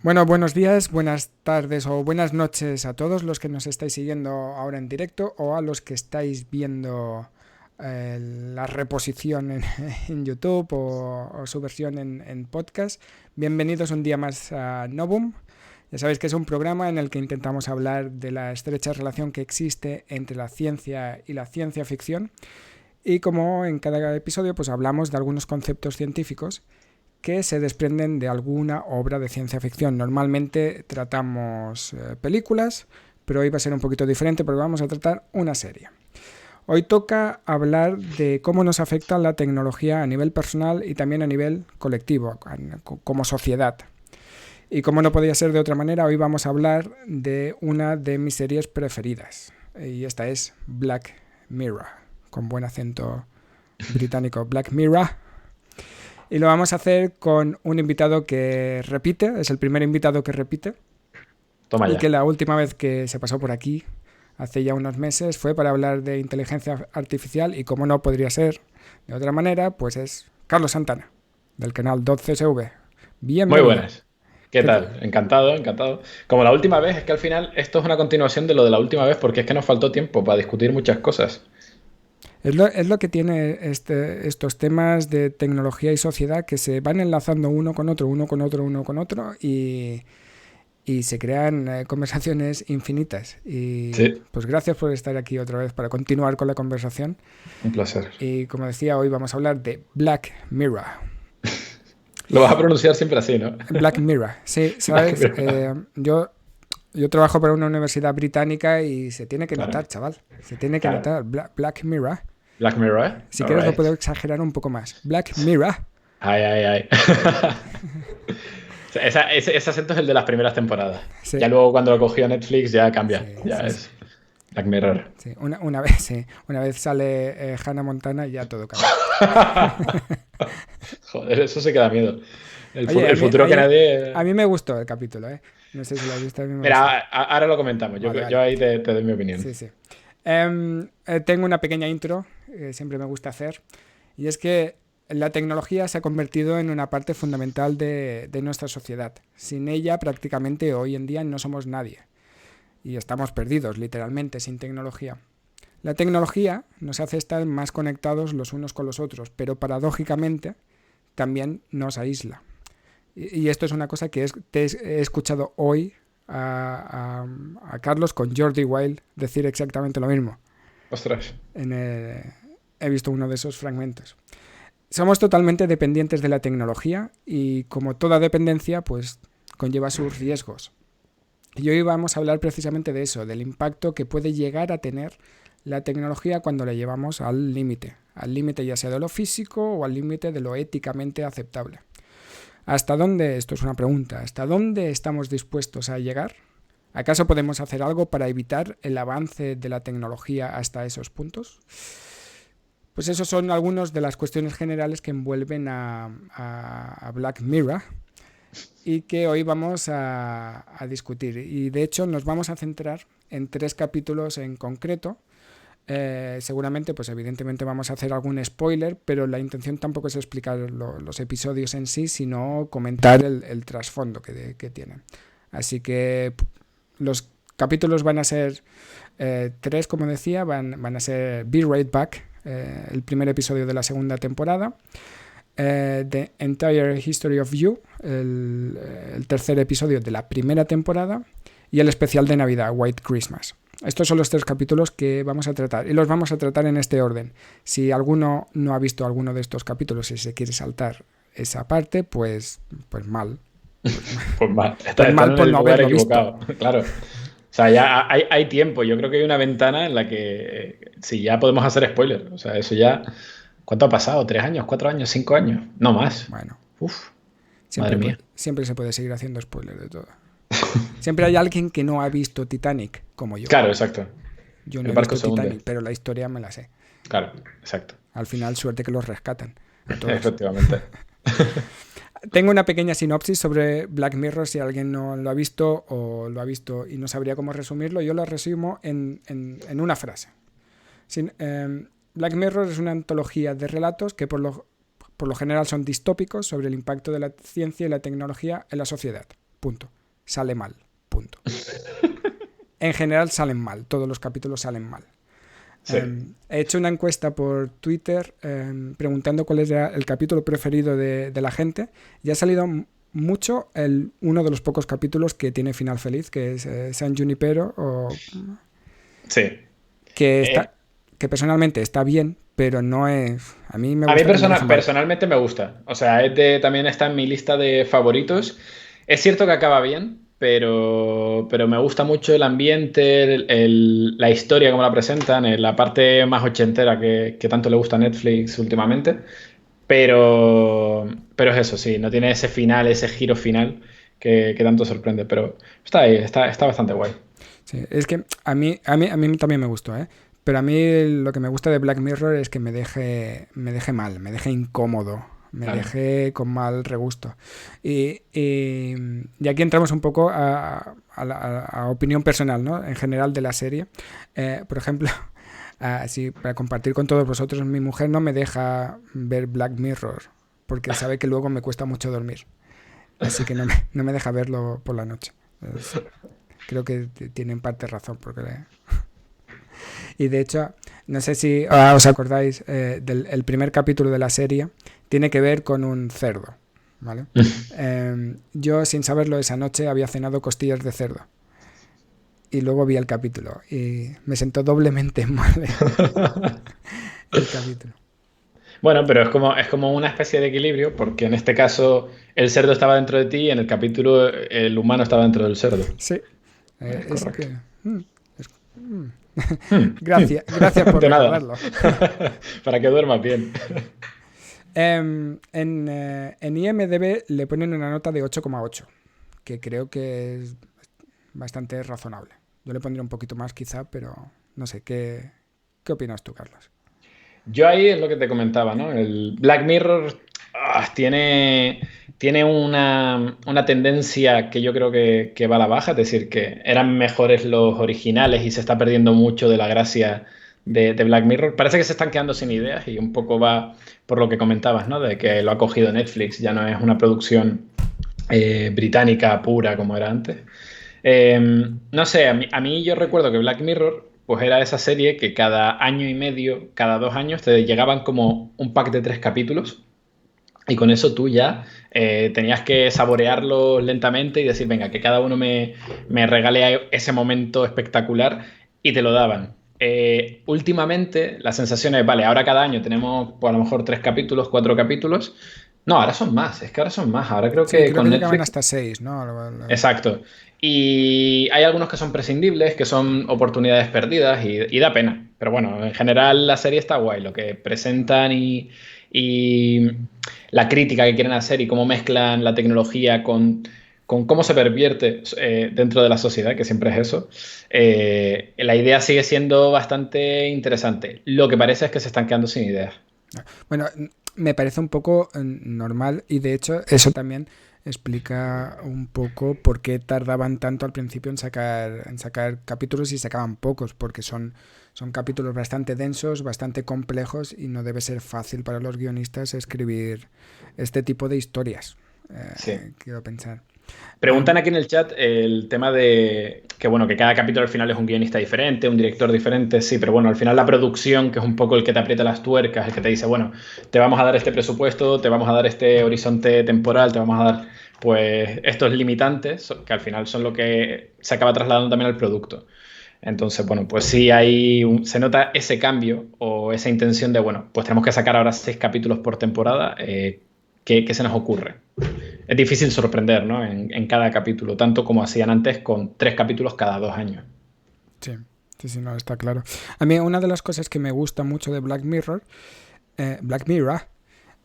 Bueno, buenos días, buenas tardes o buenas noches a todos los que nos estáis siguiendo ahora en directo o a los que estáis viendo la reposición en YouTube o su versión en podcast. Bienvenidos un día más a Novum. Ya sabéis que es un programa en el que intentamos hablar de la estrecha relación que existe entre la ciencia y la ciencia ficción. Y como en cada episodio, pues hablamos de algunos conceptos científicos que se desprenden de alguna obra de ciencia ficción. Normalmente tratamos películas, pero hoy va a ser un poquito diferente porque vamos a tratar una serie. Hoy toca hablar de cómo nos afecta la tecnología a nivel personal y también a nivel colectivo, como sociedad. Y como no podía ser de otra manera, hoy vamos a hablar de una de mis series preferidas. Y esta es Black Mirror, con buen acento británico. Black Mirror. Y lo vamos a hacer con un invitado que repite, es el primer invitado que repite. Toma Y ya. que la última vez que se pasó por aquí, hace ya unos meses, fue para hablar de inteligencia artificial y como no podría ser de otra manera, pues es Carlos Santana, del canal 12SV. Muy Bienvenido. buenas. ¿Qué ¿Qué tal? tal? Encantado, encantado. Como la última vez, es que al final esto es una continuación de lo de la última vez porque es que nos faltó tiempo para discutir muchas cosas. Es lo que tiene estos temas de tecnología y sociedad que se van enlazando uno con otro, y se crean conversaciones infinitas. Y Sí, pues gracias por estar aquí otra vez para continuar con la conversación. un placer. Y como decía, hoy vamos a hablar de Black Mirror. Lo vas a pronunciar siempre así, ¿no? Black Mirror, sí, Black ¿sabes? Mirror. Yo trabajo para una universidad británica y se tiene que Claro, notar, chaval. Se tiene que claro. notar. Black Mirror. Black Mirror, ¿eh? Si All quieres lo right. puedo exagerar un poco más. Black Mirror. Ay, ay, ay. Ese acento es el de las primeras temporadas. Sí, Ya luego cuando lo cogió Netflix ya cambia. sí, Ya sí, sí. es Black Mirror. Sí. Una vez, sí. Una vez sale Hannah Montana y ya todo cambia. Joder, eso se queda miedo. Oye, El futuro que a nadie... mí me gustó el capítulo, ¿eh? No sé si lo has visto, a mí me gustó. Mira, ahora lo comentamos. Vale, Yo vale. ahí te doy mi opinión. Sí, sí. Tengo una pequeña intro que siempre me gusta hacer. Y es que la tecnología se ha convertido en una parte fundamental de nuestra sociedad. Sin ella, prácticamente hoy en día no somos nadie. Y estamos perdidos, literalmente, sin tecnología. La tecnología nos hace estar más conectados los unos con los otros, pero paradójicamente también nos aísla. Y esto es una cosa que he escuchado hoy a Carlos con Jordi Wild decir exactamente lo mismo. Ostras. En el- He visto uno de esos fragmentos. Somos totalmente dependientes de la tecnología y como toda dependencia, pues conlleva sus riesgos. Y hoy vamos a hablar precisamente de eso, del impacto que puede llegar a tener la tecnología cuando la llevamos al límite ya sea de lo físico o al límite de lo éticamente aceptable. ¿Hasta dónde, esto es una pregunta, hasta dónde estamos dispuestos a llegar? ¿Acaso podemos hacer algo para evitar el avance de la tecnología hasta esos puntos? Pues esos son algunas de las cuestiones generales que envuelven a Black Mirror y que hoy vamos a discutir. Y de hecho nos vamos a centrar en 3 capítulos en concreto. Seguramente, pues evidentemente vamos a hacer algún spoiler, pero la intención tampoco es explicar los episodios en sí, sino comentar el trasfondo que tienen. Así que los capítulos van a ser 3, como decía, van a ser Be Right Back, el primer episodio de la segunda temporada, The Entire History of You, el tercer episodio de la primera temporada, y el especial de Navidad, White Christmas. Estos son los 3 capítulos que vamos a tratar y los vamos a tratar en este orden. Si alguno no ha visto alguno de estos capítulos y se quiere saltar esa parte, pues mal. Pues mal. Pues Están mal en por el no lugar haberlo visto. equivocado. Claro. O sea, ya hay tiempo. Yo creo que hay una ventana en la que sí, ya podemos hacer spoiler. O sea, eso ya. ¿Cuánto ha pasado? ¿3 años? ¿4 años? ¿5 años? No más. Bueno, Uf, madre mía. siempre se puede seguir haciendo spoiler de todo. Siempre hay alguien que no ha visto Titanic, como yo. Claro, exacto. Yo no El he barco visto se hunde. Titanic, pero la historia me la sé. Claro, exacto. Al final, suerte que los rescatan a todos. Efectivamente. Tengo una pequeña sinopsis sobre Black Mirror si alguien no lo ha visto o lo ha visto y no sabría cómo resumirlo. Yo lo resumo en una frase. Black Mirror es una antología de relatos que por lo general son distópicos sobre el impacto de la ciencia y la tecnología en la sociedad. Punto. sale mal. Punto. En general salen mal, todos los capítulos salen mal. Sí. He hecho una encuesta por Twitter preguntando cuál es el capítulo preferido de la gente y ha salido mucho uno de los pocos capítulos que tiene final feliz, que es San Junipero, Sí. que personalmente está bien, pero no es... A mí me gusta personalmente me gusta. O sea, también está en mi lista de favoritos. Es cierto que acaba bien, pero me gusta mucho el ambiente, la historia como la presentan, la parte más ochentera que tanto le gusta a Netflix últimamente. Pero es eso, sí, no tiene ese final, ese giro final que tanto sorprende. Pero está ahí, está bastante guay. Sí, es que a mí también me gustó, ¿eh? Pero a mí lo que me gusta de Black Mirror es que me deje mal, me deje incómodo, me Claro. deje con mal regusto. Y aquí entramos un poco a opinión personal, ¿no? En general de la serie. Por ejemplo, así, para compartir con todos vosotros, mi mujer no me deja ver Black Mirror porque sabe que luego me cuesta mucho dormir. Así que no me deja verlo por la noche. Creo que tiene en parte razón. Y de hecho, no sé si os acordáis del el primer capítulo de la serie, tiene que ver con un cerdo. ¿Vale? Yo, sin saberlo, esa noche había cenado costillas de cerdo. Y luego vi el capítulo. Y me sentó doblemente mal el capítulo. Bueno, pero es como una especie de equilibrio, porque en este caso el cerdo estaba dentro de ti y en el capítulo el humano estaba dentro del cerdo. Sí. Es Es correcto. que... Gracias por De nada. recordarlo. Para que duermas bien. En IMDb le ponen una nota de 8,8, que creo que es bastante razonable. Yo le pondría un poquito más quizá, pero no sé, ¿qué opinas tú, Carlos? Yo ahí es lo que te comentaba, ¿no? El Black Mirror tiene una tendencia que yo creo que va a la baja, es decir, que eran mejores los originales y se está perdiendo mucho de la gracia de Black Mirror. Parece que se están quedando sin ideas y un poco va por lo que comentabas, ¿no? De que lo ha cogido Netflix, ya no es una producción británica pura como era antes. No sé, a mí yo recuerdo que Black Mirror, pues era esa serie que cada año y medio, cada 2 años, te llegaban como un pack de 3 capítulos y con eso tú ya tenías que saborearlo lentamente y decir, venga, que cada uno me regale ese momento espectacular y te lo daban. Últimamente la sensación es, vale, ahora cada año tenemos pues, a lo mejor 3 capítulos, 4 capítulos. No, ahora son más, es que ahora son más. Ahora creo Sí, que creo con que llegaban Netflix. hasta 6, ¿no? Exacto. Y hay algunos que son prescindibles, que son oportunidades perdidas y da pena. Pero bueno, en general la serie está guay. Lo que presentan y la crítica que quieren hacer y cómo mezclan la tecnología con cómo se pervierte dentro de la sociedad, que siempre es eso. La idea sigue siendo bastante interesante. Lo que parece es que se están quedando sin ideas. Bueno, me parece un poco normal y de hecho eso también explica un poco por qué tardaban tanto al principio en sacar capítulos y sacaban pocos, porque son capítulos bastante densos, bastante complejos y no debe ser fácil para los guionistas escribir este tipo de historias. Sí. Quiero pensar. Preguntan aquí en el chat el tema de que, bueno, que cada capítulo al final es un guionista diferente, un director diferente, sí, pero bueno, al final la producción, que es un poco el que te aprieta las tuercas, el que te dice, bueno, te vamos a dar este presupuesto, te vamos a dar este horizonte temporal, te vamos a dar, pues, estos limitantes, que al final son lo que se acaba trasladando también al producto. Entonces, bueno, pues sí se nota ese cambio o esa intención de, bueno, pues tenemos que sacar ahora 6 capítulos por temporada. ¿Qué se nos ocurre? Es difícil sorprender, ¿no? En cada capítulo, tanto como hacían antes con 3 capítulos cada 2 años. Sí, sí, no, está claro. A mí una de las cosas que me gusta mucho de Black Mirror,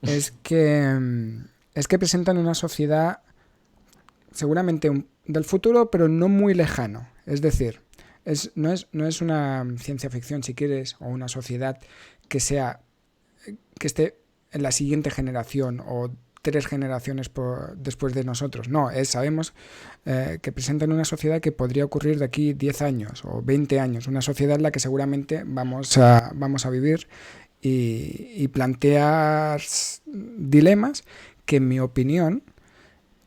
es que presentan una sociedad seguramente del futuro, pero no muy lejano. Es decir, no es una ciencia ficción, si quieres, o una sociedad que esté en la siguiente generación o 3 generaciones después de nosotros. No, sabemos que presentan una sociedad que podría ocurrir de aquí 10 años o 20 años. Una sociedad en la que seguramente vamos a vivir y plantear dilemas que, en mi opinión,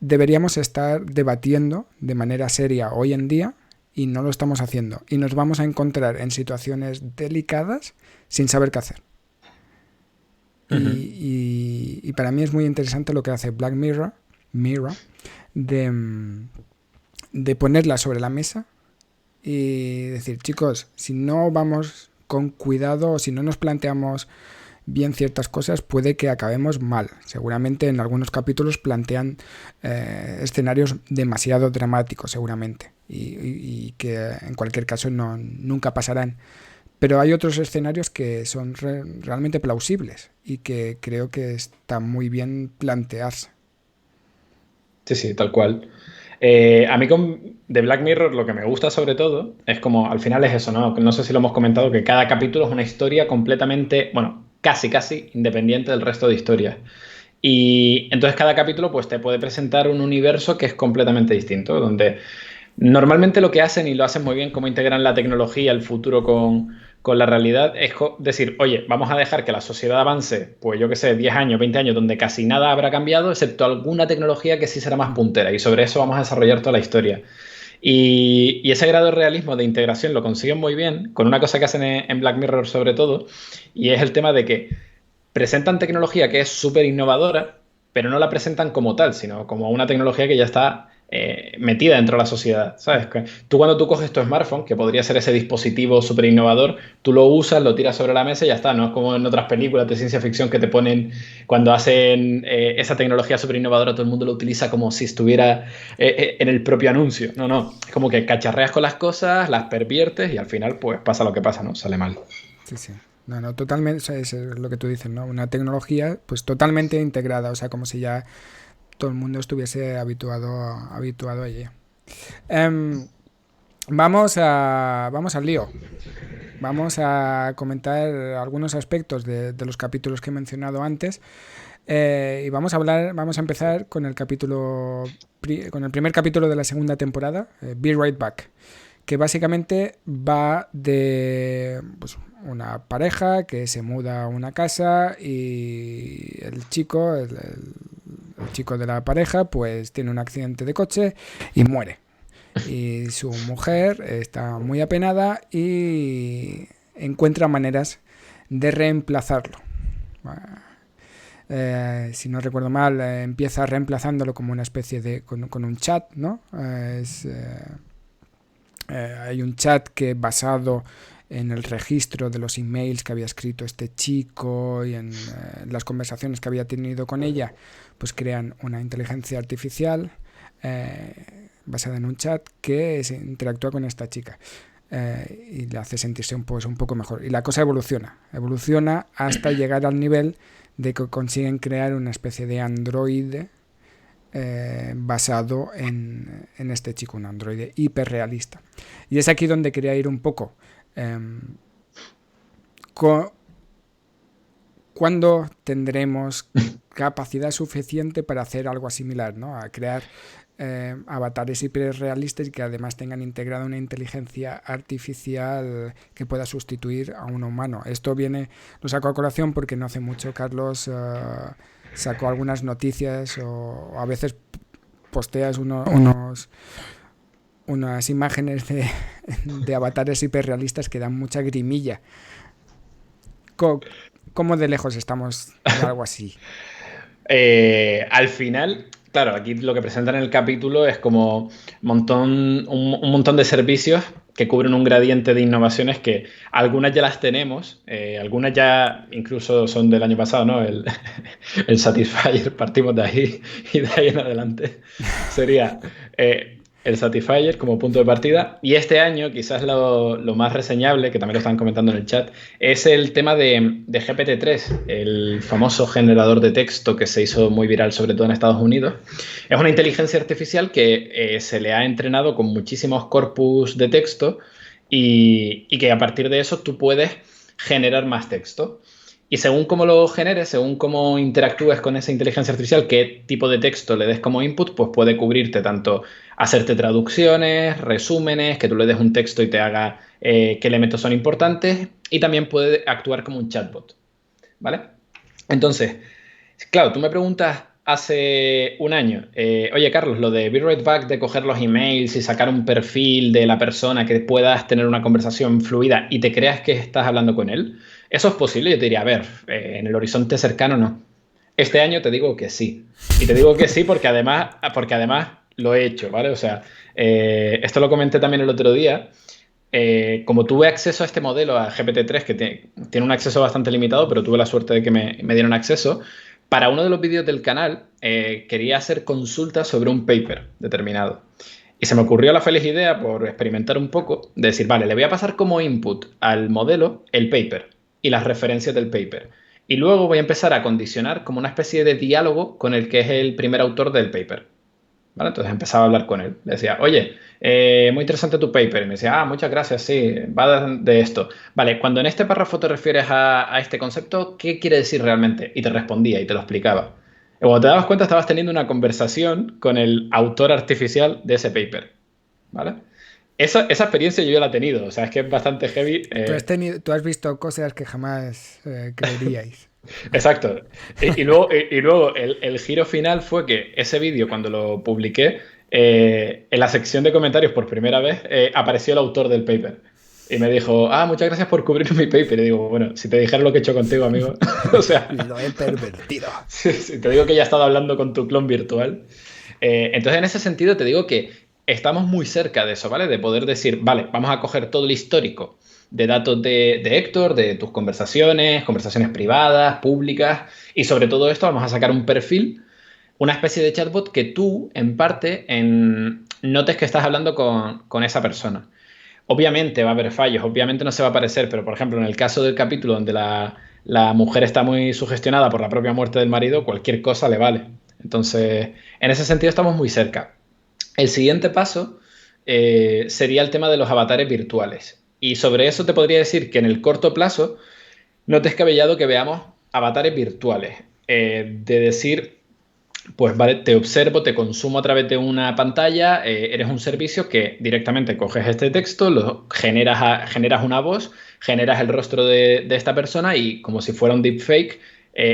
deberíamos estar debatiendo de manera seria hoy en día y no lo estamos haciendo. Y nos vamos a encontrar en situaciones delicadas sin saber qué hacer. Y para mí es muy interesante lo que hace Black Mirror de ponerla sobre la mesa y decir, chicos, si no vamos con cuidado o si no nos planteamos bien ciertas cosas, puede que acabemos mal. Seguramente en algunos capítulos plantean escenarios demasiado dramáticos, seguramente, y que en cualquier caso nunca pasarán. Pero hay otros escenarios que son realmente plausibles y que creo que está muy bien plantearse. Sí, sí, tal cual. A mí de Black Mirror lo que me gusta sobre todo es como al final es eso, ¿no? No sé si lo hemos comentado, que cada capítulo es una historia completamente, bueno, casi, casi independiente del resto de historias. Y entonces cada capítulo pues te puede presentar un universo que es completamente distinto, donde normalmente lo que hacen, y lo hacen muy bien, cómo integran la tecnología, el futuro con la realidad, es decir, oye, vamos a dejar que la sociedad avance, pues yo qué sé, 10 años, 20 años, donde casi nada habrá cambiado, excepto alguna tecnología que sí será más puntera, y sobre eso vamos a desarrollar toda la historia. Y ese grado de realismo, de integración, lo consiguen muy bien, con una cosa que hacen en Black Mirror sobre todo, y es el tema de que presentan tecnología que es súper innovadora, pero no la presentan como tal, sino como una tecnología que ya está metida dentro de la sociedad, ¿sabes? Que tú cuando tú coges tu smartphone, que podría ser ese dispositivo súper innovador, tú lo usas, lo tiras sobre la mesa y ya está, no es como en otras películas de ciencia ficción que te ponen, cuando hacen esa tecnología súper innovadora, todo el mundo lo utiliza como si estuviera en el propio anuncio. No, no, es como que cacharreas con las cosas, las perviertes y al final pues pasa lo que pasa, ¿no? Sale mal. Sí, sí. No, totalmente, es lo que tú dices, ¿no? Una tecnología pues totalmente integrada, o sea, como si ya todo el mundo estuviese habituado a ella. Vamos al lío. Vamos a comentar algunos aspectos de los capítulos que he mencionado antes. Y vamos a empezar con el con el primer capítulo de la segunda temporada, Be Right Back, que básicamente va de pues, una pareja que se muda a una casa y el chico de la pareja pues tiene un accidente de coche y muere. Y su mujer está muy apenada y encuentra maneras de reemplazarlo. Si no recuerdo mal, empieza reemplazándolo como una especie de con un chat, ¿no? Hay un chat que basado en el registro de los emails que había escrito este chico y en las conversaciones que había tenido con ella, pues crean una inteligencia artificial basada en un chat que interactúa con esta chica y le hace sentirse un poco mejor. Y la cosa evoluciona hasta llegar al nivel de que consiguen crear una especie de androide basado en este chico, un androide hiperrealista. Y es aquí donde quería ir un poco. ¿Cuándo tendremos capacidad suficiente para hacer algo similar, ¿no? A crear avatares hiperrealistas y que además tengan integrada una inteligencia artificial que pueda sustituir a un humano? Esto lo saco a colación porque no hace mucho Carlos sacó algunas noticias o a veces posteas unas imágenes de avatares hiperrealistas que dan mucha grimilla. ¿Cómo de lejos estamos de algo así? Al final, claro, aquí lo que presentan en el capítulo es como un montón de servicios que cubren un gradiente de innovaciones que algunas ya las tenemos, algunas ya incluso son del año pasado, ¿no? El Satisfyer, partimos de ahí y de ahí en adelante. Sería el Satisfyer como punto de partida. Y este año, quizás lo más reseñable, que también lo están comentando en el chat, es el tema de GPT-3, el famoso generador de texto que se hizo muy viral, sobre todo en Estados Unidos. Es una inteligencia artificial que se le ha entrenado con muchísimos corpus de texto y que a partir de eso tú puedes generar más texto. Y según cómo lo generes, según cómo interactúes con esa inteligencia artificial, qué tipo de texto le des como input, pues puede cubrirte tanto hacerte traducciones, resúmenes, que tú le des un texto y te haga qué elementos son importantes, y también puede actuar como un chatbot, ¿vale? Entonces, claro, tú me preguntas, hace un año, oye Carlos, lo de Be Right Back, de coger los emails y sacar un perfil de la persona que puedas tener una conversación fluida y te creas que estás hablando con él, ¿eso es posible? Yo te diría, a ver, en el horizonte cercano no. Este año te digo que sí. Y te digo que sí porque además lo he hecho, ¿vale? O sea, esto lo comenté también el otro día. Como tuve acceso a este modelo, a GPT-3, que tiene un acceso bastante limitado, pero tuve la suerte de que me dieron acceso, para uno de los vídeos del canal quería hacer consultas sobre un paper determinado. Y se me ocurrió la feliz idea, por experimentar un poco, de decir, vale, le voy a pasar como input al modelo el paper y las referencias del paper. Y luego voy a empezar a condicionar como una especie de diálogo con el que es el primer autor del paper. ¿Vale? Entonces empezaba a hablar con él. Le decía, oye, muy interesante tu paper. Y me decía, muchas gracias, sí, va de esto. Vale, cuando en este párrafo te refieres a este concepto, ¿qué quiere decir realmente? Y te respondía y te lo explicaba. Y cuando te dabas cuenta, estabas teniendo una conversación con el autor artificial de ese paper. ¿Vale? Esa experiencia yo ya la he tenido. O sea, es que es bastante heavy. Tú has visto cosas que jamás creeríais. Exacto. Y luego el giro final fue que ese vídeo, cuando lo publiqué, en la sección de comentarios por primera vez apareció el autor del paper. Y me dijo, muchas gracias por cubrir mi paper. Y digo, bueno, si te dijera lo que he hecho contigo, amigo. O sea, Lo he pervertido. si te digo que ya he estado hablando con tu clon virtual. Entonces, en ese sentido, te digo que estamos muy cerca de eso, ¿vale? De poder decir, vale, vamos a coger todo el histórico de datos de Héctor, de tus conversaciones privadas, públicas, y sobre todo esto vamos a sacar un perfil, una especie de chatbot que tú, en parte, notes que estás hablando con esa persona. Obviamente va a haber fallos, obviamente no se va a parecer, pero por ejemplo, en el caso del capítulo donde la mujer está muy sugestionada por la propia muerte del marido, cualquier cosa le vale. Entonces, en ese sentido estamos muy cerca. El siguiente paso sería el tema de los avatares virtuales. Y sobre eso te podría decir que en el corto plazo no te es descabellado que veamos avatares virtuales. De decir, pues vale, te observo, te consumo a través de una pantalla, eres un servicio que directamente coges este texto, lo generas una voz, generas el rostro de esta persona y como si fuera un deepfake,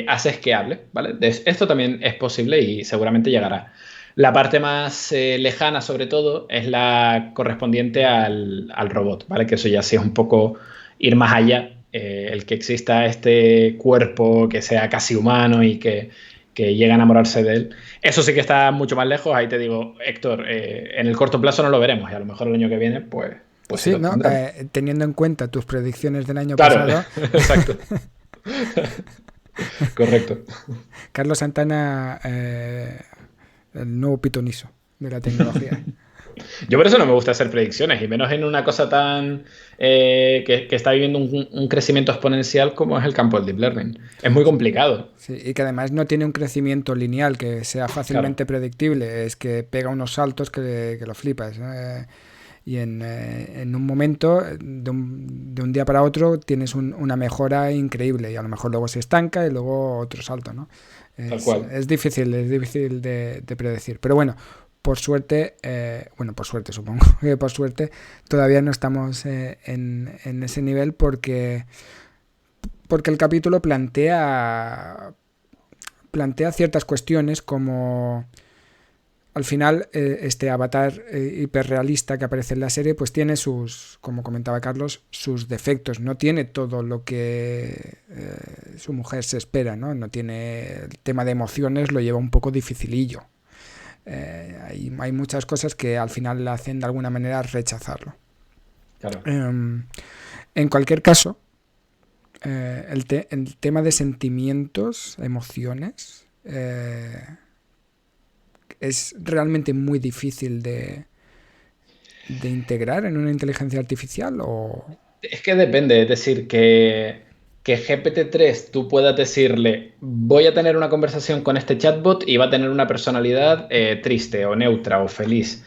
haces que hable, ¿vale? Esto también es posible y seguramente llegará. La parte más lejana, sobre todo, es la correspondiente al robot, ¿vale? Que eso ya sí es un poco ir más allá, el que exista este cuerpo que sea casi humano y que llegue a enamorarse de él. Eso sí que está mucho más lejos. Ahí te digo, Héctor, en el corto plazo no lo veremos y a lo mejor el año que viene, pues sí, ¿no? Teniendo en cuenta tus predicciones del año claro, pasado. Exacto. Correcto. Carlos Santana, el nuevo pitoniso de la tecnología. Yo por eso no me gusta hacer predicciones, y menos en una cosa tan que está viviendo un crecimiento exponencial como es el campo del deep learning. Es muy complicado. Sí, y que además no tiene un crecimiento lineal que sea fácilmente predictible. Es que pega unos saltos que lo flipas. Y en un momento, de un día para otro, tienes una mejora increíble y a lo mejor luego se estanca y luego otro salto, ¿no? Tal cual. Es difícil de predecir. Pero bueno, por suerte, supongo que por suerte todavía no estamos en ese nivel porque el capítulo plantea ciertas cuestiones como al final este avatar hiperrealista que aparece en la serie pues tiene como comentaba Carlos, sus defectos. No tiene todo lo que su mujer se espera, ¿no? No tiene el tema de emociones, lo lleva un poco dificilillo. Hay muchas cosas que al final le hacen de alguna manera rechazarlo. Claro. En cualquier caso, el tema de sentimientos, emociones, es realmente muy difícil de integrar en una inteligencia artificial o... Es que depende, es decir, que GPT-3 tú puedas decirle voy a tener una conversación con este chatbot y va a tener una personalidad triste o neutra o feliz.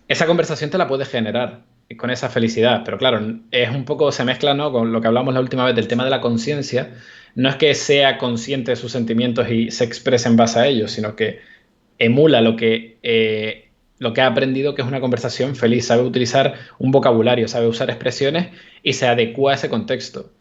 Esa conversación te la puedes generar con esa felicidad, pero claro, es un poco, se mezcla, ¿no?, con lo que hablamos la última vez del tema de la conciencia. No es que sea consciente de sus sentimientos y se exprese en base a ellos, sino que emula lo que ha aprendido, que es una conversación feliz, sabe utilizar un vocabulario, sabe usar expresiones y se adecua a ese contexto.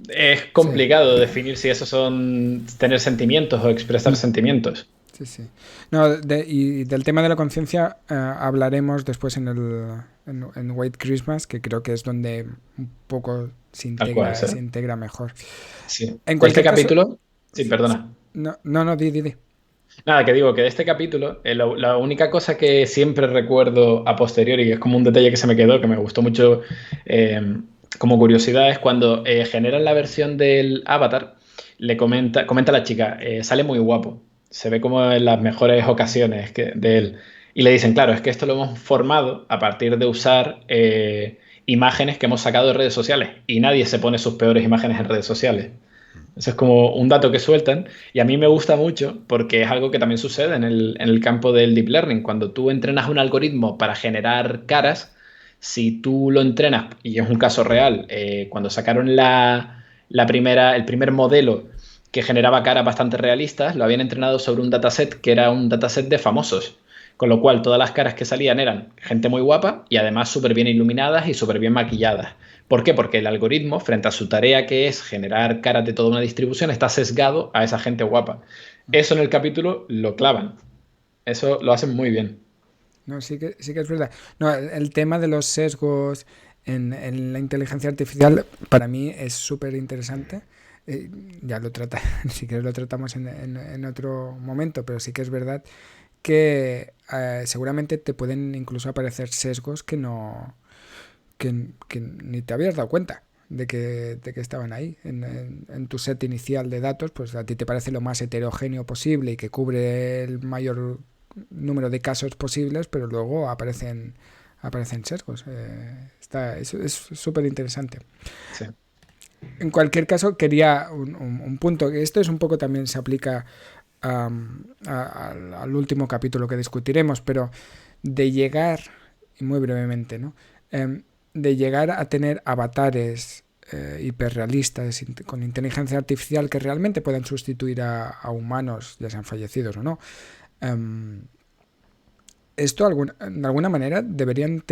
es Sí, complicado definir si eso son tener sentimientos o expresar sentimientos. sí, sí. No, y del tema de la conciencia hablaremos después en White Christmas, que creo que es donde un poco Tal cual, sí. se integra mejor. Sí. En De este cualquier caso, capítulo, sí, perdona. no, no, no, di. Nada, que digo que de este capítulo, la única cosa que siempre recuerdo a posteriori, que es como un detalle que se me quedó, que me gustó mucho eh, como curiosidad, es cuando generan la versión del avatar, comenta a la chica, sale muy guapo, se ve como en las mejores ocasiones de él. Y le dicen, claro, es que esto lo hemos formado a partir de usar imágenes que hemos sacado de redes sociales y nadie se pone sus peores imágenes en redes sociales. Eso es como un dato que sueltan y a mí me gusta mucho porque es algo que también sucede en el campo del deep learning. Cuando tú entrenas un algoritmo para generar caras, si tú lo entrenas, y es un caso real, cuando sacaron el primer modelo que generaba caras bastante realistas, lo habían entrenado sobre un dataset que era un dataset de famosos. Con lo cual, todas las caras que salían eran gente muy guapa y además súper bien iluminadas y súper bien maquilladas. ¿Por qué? Porque el algoritmo, frente a su tarea que es generar caras de toda una distribución, está sesgado a esa gente guapa. Eso en el capítulo lo clavan. Eso lo hacen muy bien. No, sí que es verdad. No, el tema de los sesgos en la inteligencia artificial para mí es súper interesante. Eh, ya lo trata, si quieres lo tratamos en otro momento, pero sí que es verdad que seguramente te pueden incluso aparecer sesgos que ni te habías dado cuenta de que estaban ahí. En tu set inicial de datos, pues a ti te parece lo más heterogéneo posible y que cubre el mayor número de casos posibles, pero luego aparecen sesgos. Es súper interesante. Sí. En cualquier caso, quería un punto, que esto es un poco también se aplica al último capítulo que discutiremos, pero de llegar, y muy brevemente, ¿no? De llegar a tener avatares hiperrealistas con inteligencia artificial que realmente puedan sustituir a humanos, ya sean fallecidos o no. Esto de alguna manera deberían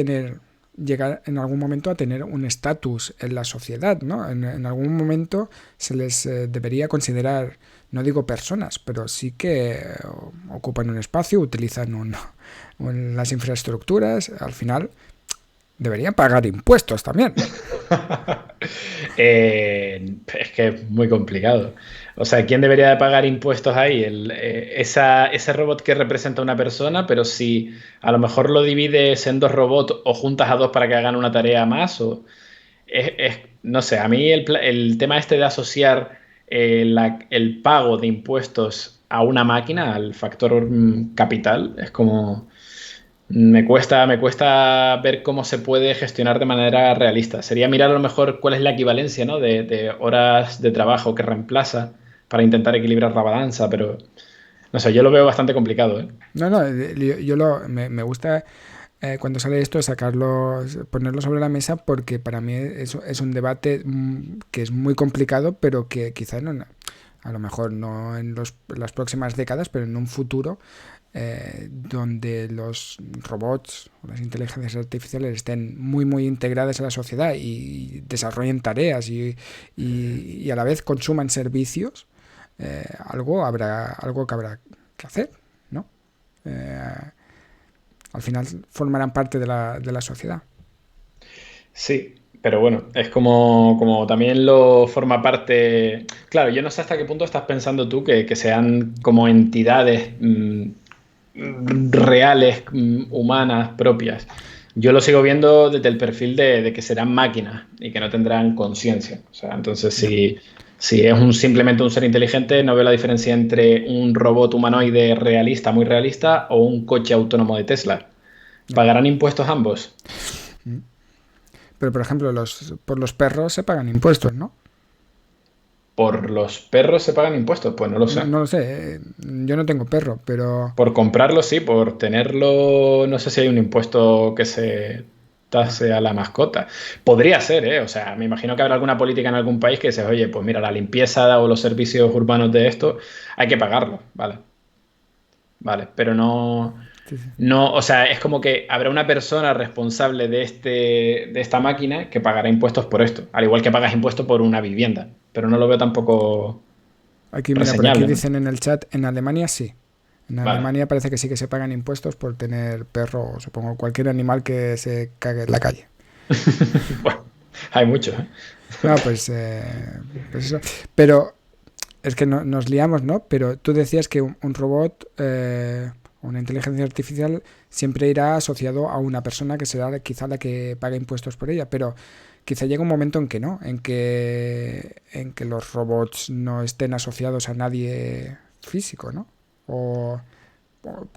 llegar en algún momento a tener un estatus en la sociedad, ¿no? En algún momento se les debería considerar, no digo personas, pero sí que ocupan un espacio, utilizan las infraestructuras, al final deberían pagar impuestos también. Es que es muy complicado. O sea, ¿quién debería de pagar impuestos ahí? Ese robot que representa a una persona, pero si a lo mejor lo divides en dos robots o juntas a dos para que hagan una tarea más, no sé, a mí el tema este de asociar el pago de impuestos a una máquina, al factor capital, es como... me cuesta ver cómo se puede gestionar de manera realista. Sería mirar a lo mejor cuál es la equivalencia, ¿no? De horas de trabajo que reemplaza para intentar equilibrar la balanza, pero no sé, yo lo veo bastante complicado, ¿eh? No, no, me gusta cuando sale esto sacarlo, ponerlo sobre la mesa porque para mí es un debate que es muy complicado, pero que quizás a lo mejor no en las próximas décadas, pero en un futuro donde los robots o las inteligencias artificiales estén muy integradas a la sociedad y desarrollen tareas y a la vez consuman servicios, algo que habrá que hacer, ¿no? Eh, Al final formarán parte de la sociedad. Sí, pero bueno, es como también lo forma parte. Claro, yo no sé hasta qué punto estás pensando tú que sean como entidades reales, humanas, propias. Yo lo sigo viendo desde el perfil de que serán máquinas y que no tendrán conciencia. O sea, entonces Ya. si es simplemente un ser inteligente, no veo la diferencia entre un robot humanoide realista, muy realista, o un coche autónomo de Tesla. Ya. ¿Pagarán impuestos ambos? Pero, por ejemplo, por los perros se pagan impuestos, ¿no? ¿Por los perros se pagan impuestos? Pues no lo No, sé. no lo sé. Yo no tengo perro, pero... Por comprarlo, sí, por tenerlo, no sé si hay un impuesto que se Ah, tase a la mascota. Podría ser, ¿eh? O sea, me imagino que habrá alguna política en algún país que dice, oye, pues mira, la limpieza o los servicios urbanos de esto hay que pagarlo, ¿vale? Vale, pero no. Sí, sí. No, o sea, es como que habrá una persona responsable de esta máquina que pagará impuestos por esto, al igual que pagas impuestos por una vivienda, pero no lo veo tampoco Aquí, mira, por aquí reseñable, ¿no? dicen en el chat, en Alemania sí. En Vale. Alemania parece que sí que se pagan impuestos por tener perro o supongo cualquier animal que se cague en la calle. Bueno, hay muchos, ¿eh? No, pues eso. Pero es que nos liamos, ¿no? Pero tú decías que un robot, una inteligencia artificial, siempre irá asociado a una persona que será quizá la que pague impuestos por ella. Pero quizá llega un momento en que no, en que los robots no estén asociados a nadie físico, ¿no? O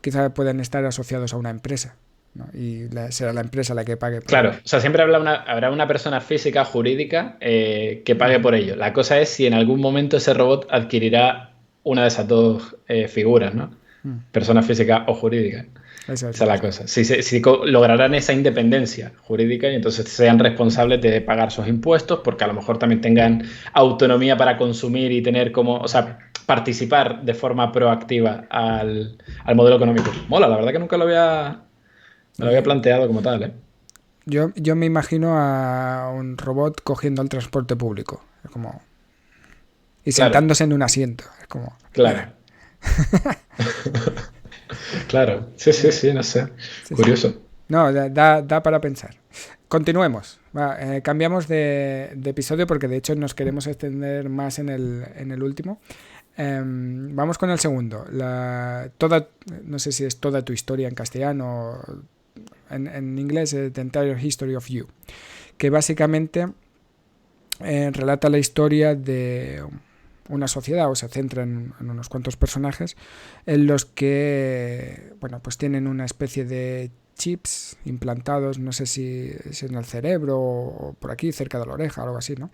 quizá pueden estar asociados a una empresa, ¿no? Y será la empresa la que pague por Claro, ello. o sea, siempre habrá una persona física, jurídica, que pague Ujú. por ello. La cosa es si en algún momento ese robot adquirirá una de esas dos figuras, ¿no? Mm. Persona física o jurídica. Eso es, Esa es la eso cosa. Si lograrán esa independencia jurídica y entonces sean responsables de pagar sus impuestos, porque a lo mejor también tengan autonomía para consumir y tener como, o sea, participar de forma proactiva al modelo económico. Mola, la verdad que nunca me lo había es. planteado como tal, ¿eh? Yo me imagino a un robot cogiendo el transporte público. Es como. Y Claro, sentándose en un asiento. Es como. claro, claro. Sí, sí, eh, sí, no sé. sí, sí. Curioso. No, da para pensar. Continuemos. Cambiamos de episodio porque de hecho nos queremos extender más en el último. Vamos con el segundo. No sé si es toda tu historia en castellano. En inglés, The Entire History of You. Que básicamente relata la historia de una sociedad o se centra en unos cuantos personajes en los que, bueno, pues tienen una especie de chips implantados, no sé si es en el cerebro o por aquí, cerca de la oreja, algo así, ¿no?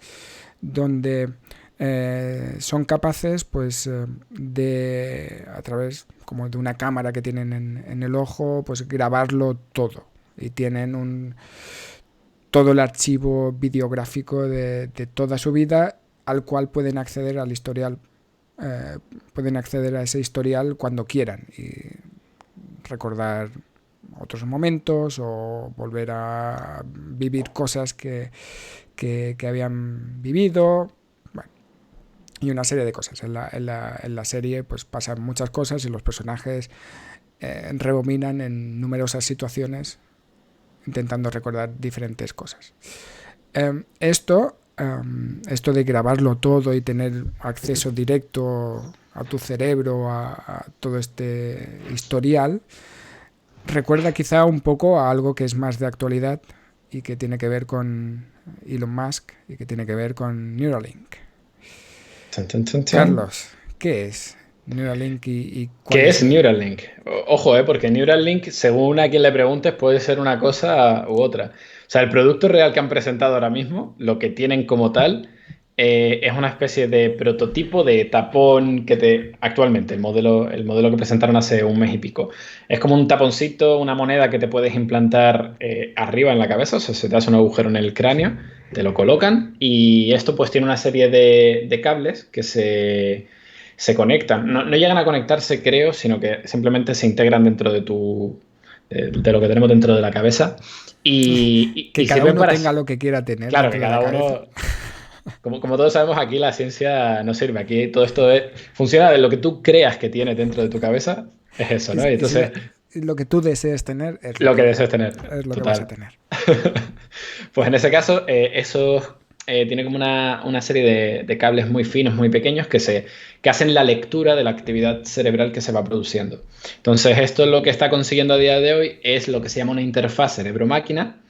Donde son capaces, pues, de, a través como de una cámara que tienen en el ojo, pues grabarlo todo. Y tienen todo el archivo videográfico de toda su vida al cual pueden acceder al historial, pueden acceder a ese historial cuando quieran y recordar otros momentos o volver a vivir cosas que habían vivido, bueno, y una serie de cosas. En la serie pues pasan muchas cosas y los personajes rebominan en numerosas situaciones intentando recordar diferentes cosas. Esto de grabarlo todo y tener acceso directo a tu cerebro, a todo este historial, recuerda quizá un poco a algo que es más de actualidad y que tiene que ver con Elon Musk y que tiene que ver con Neuralink. Chan, chan, chan, chan. Carlos, ¿qué es Neuralink y cuál ¿Qué es es el... Neuralink? Ojo, porque Neuralink, según a quien le preguntes, puede ser una cosa u otra. O sea, el producto real que han presentado ahora mismo, lo que tienen como tal, es una especie de prototipo de tapón actualmente, el modelo que presentaron hace un mes y pico. Es como un taponcito, una moneda que te puedes implantar arriba en la cabeza, o sea, se te hace un agujero en el cráneo, te lo colocan y esto pues tiene una serie de cables que se conectan. No, no llegan a conectarse, creo, sino que simplemente se integran dentro de lo que tenemos dentro de la cabeza Que y cada sirven uno para... tenga lo que quiera tener Claro, que dentro de la cada cabeza. uno, como todos sabemos, aquí la ciencia no sirve. Aquí todo esto funciona de lo que tú creas que tienes dentro de tu cabeza, es eso, ¿no? Y Y si entonces, lo que tú desees tener es lo lo que que, desees tener, es lo que vas a total. tener. Pues en ese caso, eso tiene como una serie de cables muy finos, muy pequeños, que hacen la lectura de la actividad cerebral que se va produciendo. Entonces, esto lo que está consiguiendo a día de hoy es lo que se llama una interfaz cerebro-máquina.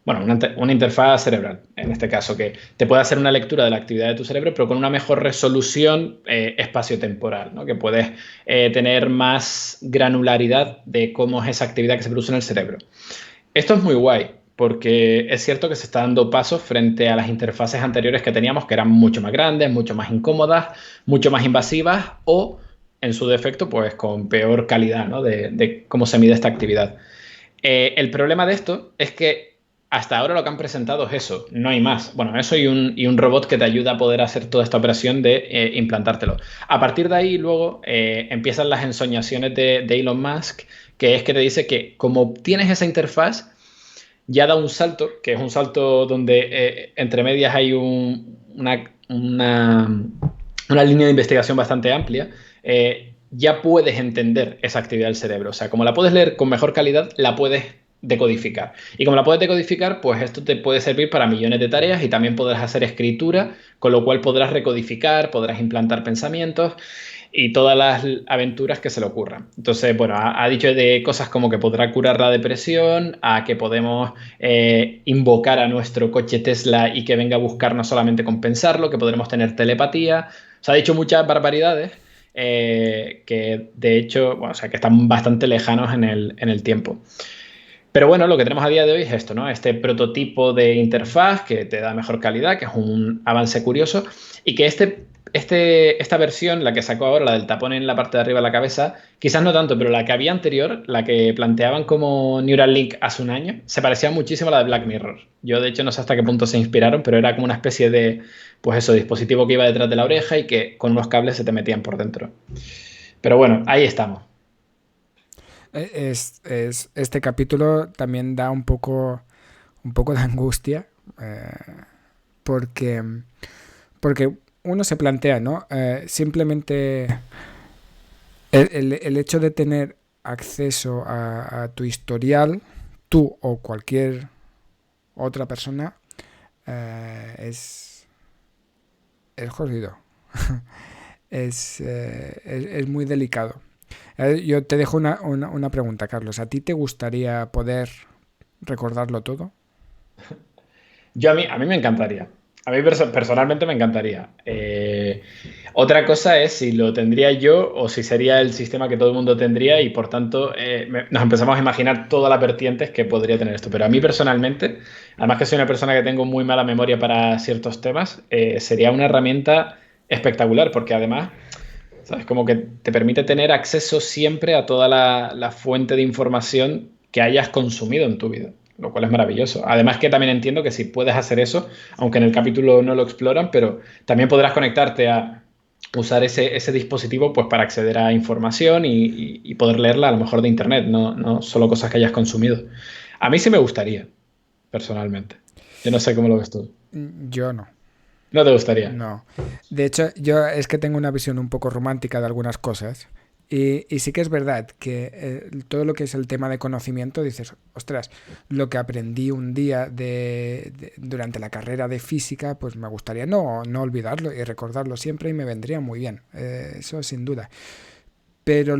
Bueno, una interfaz cerebral, en este caso, que te puede hacer una lectura de la actividad de tu cerebro, pero con una mejor resolución espaciotemporal, ¿no? Que puedes tener más granularidad de cómo es esa actividad que se produce en el cerebro. Esto es muy guay, porque es cierto que se está dando pasos frente a las interfaces anteriores que teníamos, que eran mucho más grandes, mucho más incómodas, mucho más invasivas o, en su defecto, pues con peor calidad, ¿no? de cómo se mide esta actividad. El problema de esto es que hasta ahora lo que han presentado es eso, no hay más. Bueno, eso y un robot que te ayuda a poder hacer toda esta operación de implantártelo. A partir de ahí, luego empiezan las ensoñaciones de Elon Musk, que es que te dice que como tienes esa interfaz, ya da un salto, que es un salto donde entre medias hay una línea de investigación bastante amplia, ya puedes entender esa actividad del cerebro. O sea, como la puedes leer con mejor calidad, la puedes decodificar. Y como la puedes decodificar, pues esto te puede servir para millones de tareas y también podrás hacer escritura, con lo cual podrás recodificar, podrás implantar pensamientos y todas las aventuras que se le ocurran. Entonces, bueno, ha dicho de cosas como que podrá curar la depresión, a que podemos invocar a nuestro coche Tesla y que venga a buscarnos solamente con pensarlo, que podremos tener telepatía. Se ha dicho muchas barbaridades que de hecho, bueno, o sea, que están bastante lejanos en el tiempo. Pero bueno, lo que tenemos a día de hoy es esto, ¿no? Este prototipo de interfaz que te da mejor calidad, que es un avance curioso, y que esta versión, la que sacó ahora, la del tapón en la parte de arriba de la cabeza, quizás no tanto, pero la que había anterior, la que planteaban como Neuralink hace un año, se parecía muchísimo a la de Black Mirror. Yo, de hecho, no sé hasta qué punto se inspiraron, pero era como una especie de, pues eso, dispositivo que iba detrás de la oreja y que con unos cables se te metían por dentro. Pero bueno, ahí estamos. Este capítulo también da un poco de angustia, porque, porque uno se plantea, ¿no? Simplemente el hecho de tener acceso a tu historial, tú o cualquier otra persona, es jodido. Es muy delicado. Yo te dejo una pregunta, Carlos. ¿A ti te gustaría poder recordarlo todo? A mí me encantaría. A mí personalmente me encantaría. Otra cosa es si lo tendría yo o si sería el sistema que todo el mundo tendría y por tanto nos empezamos a imaginar todas las vertientes que podría tener esto. Pero a mí personalmente, además que soy una persona que tengo muy mala memoria para ciertos temas, sería una herramienta espectacular porque además, ¿sabes? Como que te permite tener acceso siempre a toda la fuente de información que hayas consumido en tu vida, lo cual es maravilloso. Además que también entiendo que si puedes hacer eso, aunque en el capítulo no lo exploran, pero también podrás conectarte a usar ese dispositivo pues para acceder a información y poder leerla a lo mejor de internet, no solo cosas que hayas consumido. A mí sí me gustaría, personalmente. Yo no sé cómo lo ves tú. Yo no. ¿No te gustaría? No. De hecho, yo es que tengo una visión un poco romántica de algunas cosas. Y sí que es verdad que todo lo que es el tema de conocimiento, dices, ostras, lo que aprendí un día durante la carrera de física, pues me gustaría no olvidarlo y recordarlo siempre y me vendría muy bien. Eso sin duda. Pero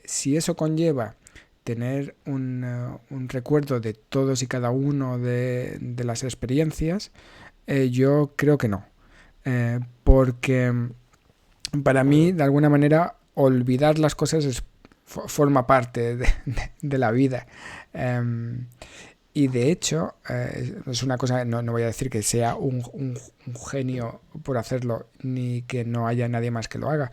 si eso conlleva tener un recuerdo de todos y cada uno de las experiencias, yo creo que no. Porque para mí, de alguna manera, olvidar las cosas forma parte de la vida. Y de hecho, es una cosa, no voy a decir que sea un genio por hacerlo, ni que no haya nadie más que lo haga,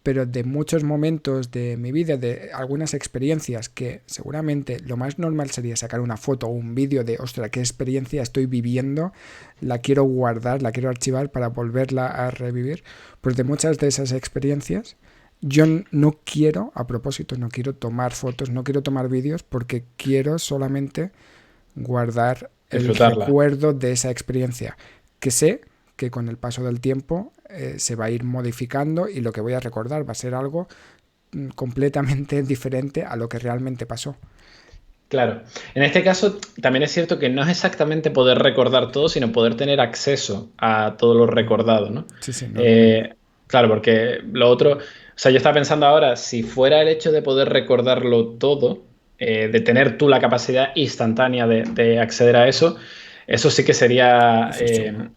pero de muchos momentos de mi vida, de algunas experiencias que seguramente lo más normal sería sacar una foto o un vídeo de, ostras, qué experiencia estoy viviendo, la quiero guardar, la quiero archivar para volverla a revivir, pues de muchas de esas experiencias yo no quiero, a propósito, no quiero tomar fotos, no quiero tomar vídeos porque quiero solamente guardar el Disfrutarla. recuerdo de esa experiencia, que sé que con el paso del tiempo se va a ir modificando y lo que voy a recordar va a ser algo completamente diferente a lo que realmente pasó. Claro. En este caso, también es cierto que no es exactamente poder recordar todo, sino poder tener acceso a todo lo recordado, ¿no? Sí, sí, no es lo mismo. Claro, porque lo otro, o sea, yo estaba pensando ahora, si fuera el hecho de poder recordarlo todo, de tener tú la capacidad instantánea de acceder a eso, eso sí que sería, Eso es chulo.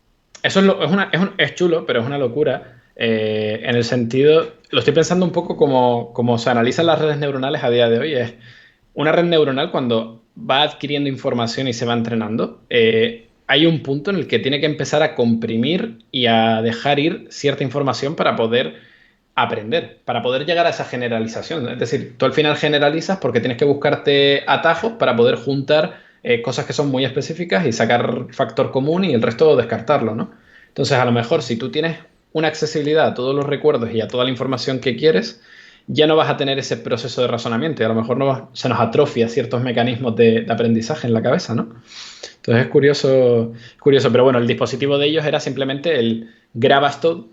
eso es chulo, pero es una locura. En el sentido, lo estoy pensando un poco como se analizan las redes neuronales a día de hoy, es una red neuronal cuando va adquiriendo información y se va entrenando, hay un punto en el que tiene que empezar a comprimir y a dejar ir cierta información para poder aprender, para poder llegar a esa generalización. Es decir, tú al final generalizas porque tienes que buscarte atajos para poder juntar cosas que son muy específicas y sacar factor común y el resto descartarlo, ¿no? Entonces, a lo mejor si tú tienes una accesibilidad a todos los recuerdos y a toda la información que quieres, ya no vas a tener ese proceso de razonamiento y a lo mejor se nos atrofia ciertos mecanismos de aprendizaje en la cabeza, ¿no? Entonces es curioso, pero bueno, el dispositivo de ellos era simplemente el grabas todo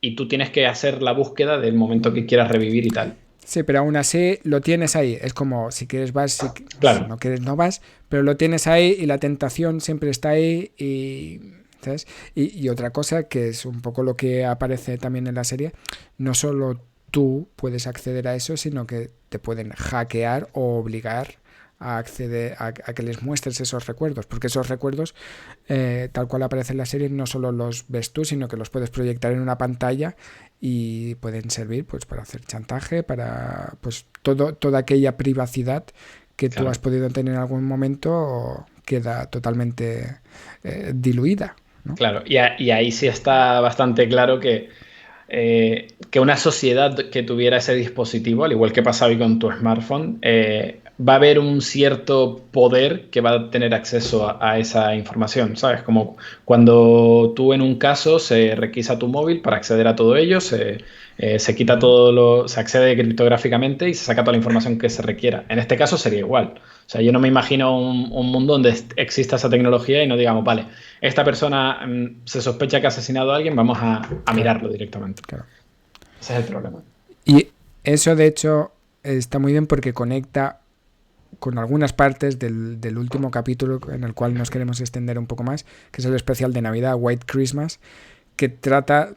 y tú tienes que hacer la búsqueda del momento que quieras revivir y tal. Sí, pero aún así lo tienes ahí. Es como si quieres vas, si Claro, no quieres no vas, pero lo tienes ahí y la tentación siempre está ahí y, ¿sabes? Y otra cosa que es un poco lo que aparece también en la serie, no solo tú puedes acceder a eso, sino que te pueden hackear o obligar a acceder a que les muestres esos recuerdos, porque esos recuerdos, tal cual aparece en la serie, no solo los ves tú, sino que los puedes proyectar en una pantalla y pueden servir pues para hacer chantaje, para pues toda aquella privacidad que tú has claro. podido tener en algún momento queda totalmente diluida, ¿no? Claro, y ahí sí está bastante claro que una sociedad que tuviera ese dispositivo, al igual que pasa hoy con tu smartphone, va a haber un cierto poder que va a tener acceso a esa información, ¿sabes? Como cuando tú en un caso se requisa tu móvil para acceder a todo ello, se quita se accede criptográficamente y se saca toda la información que se requiera. En este caso sería igual. O sea, yo no me imagino un mundo donde exista esa tecnología y no digamos, vale, esta persona se sospecha que ha asesinado a alguien, vamos a Claro, mirarlo directamente. claro. Ese es el problema. Y eso de hecho está muy bien porque conecta con algunas partes del último capítulo en el cual nos queremos extender un poco más, que es el especial de Navidad, White Christmas, que trata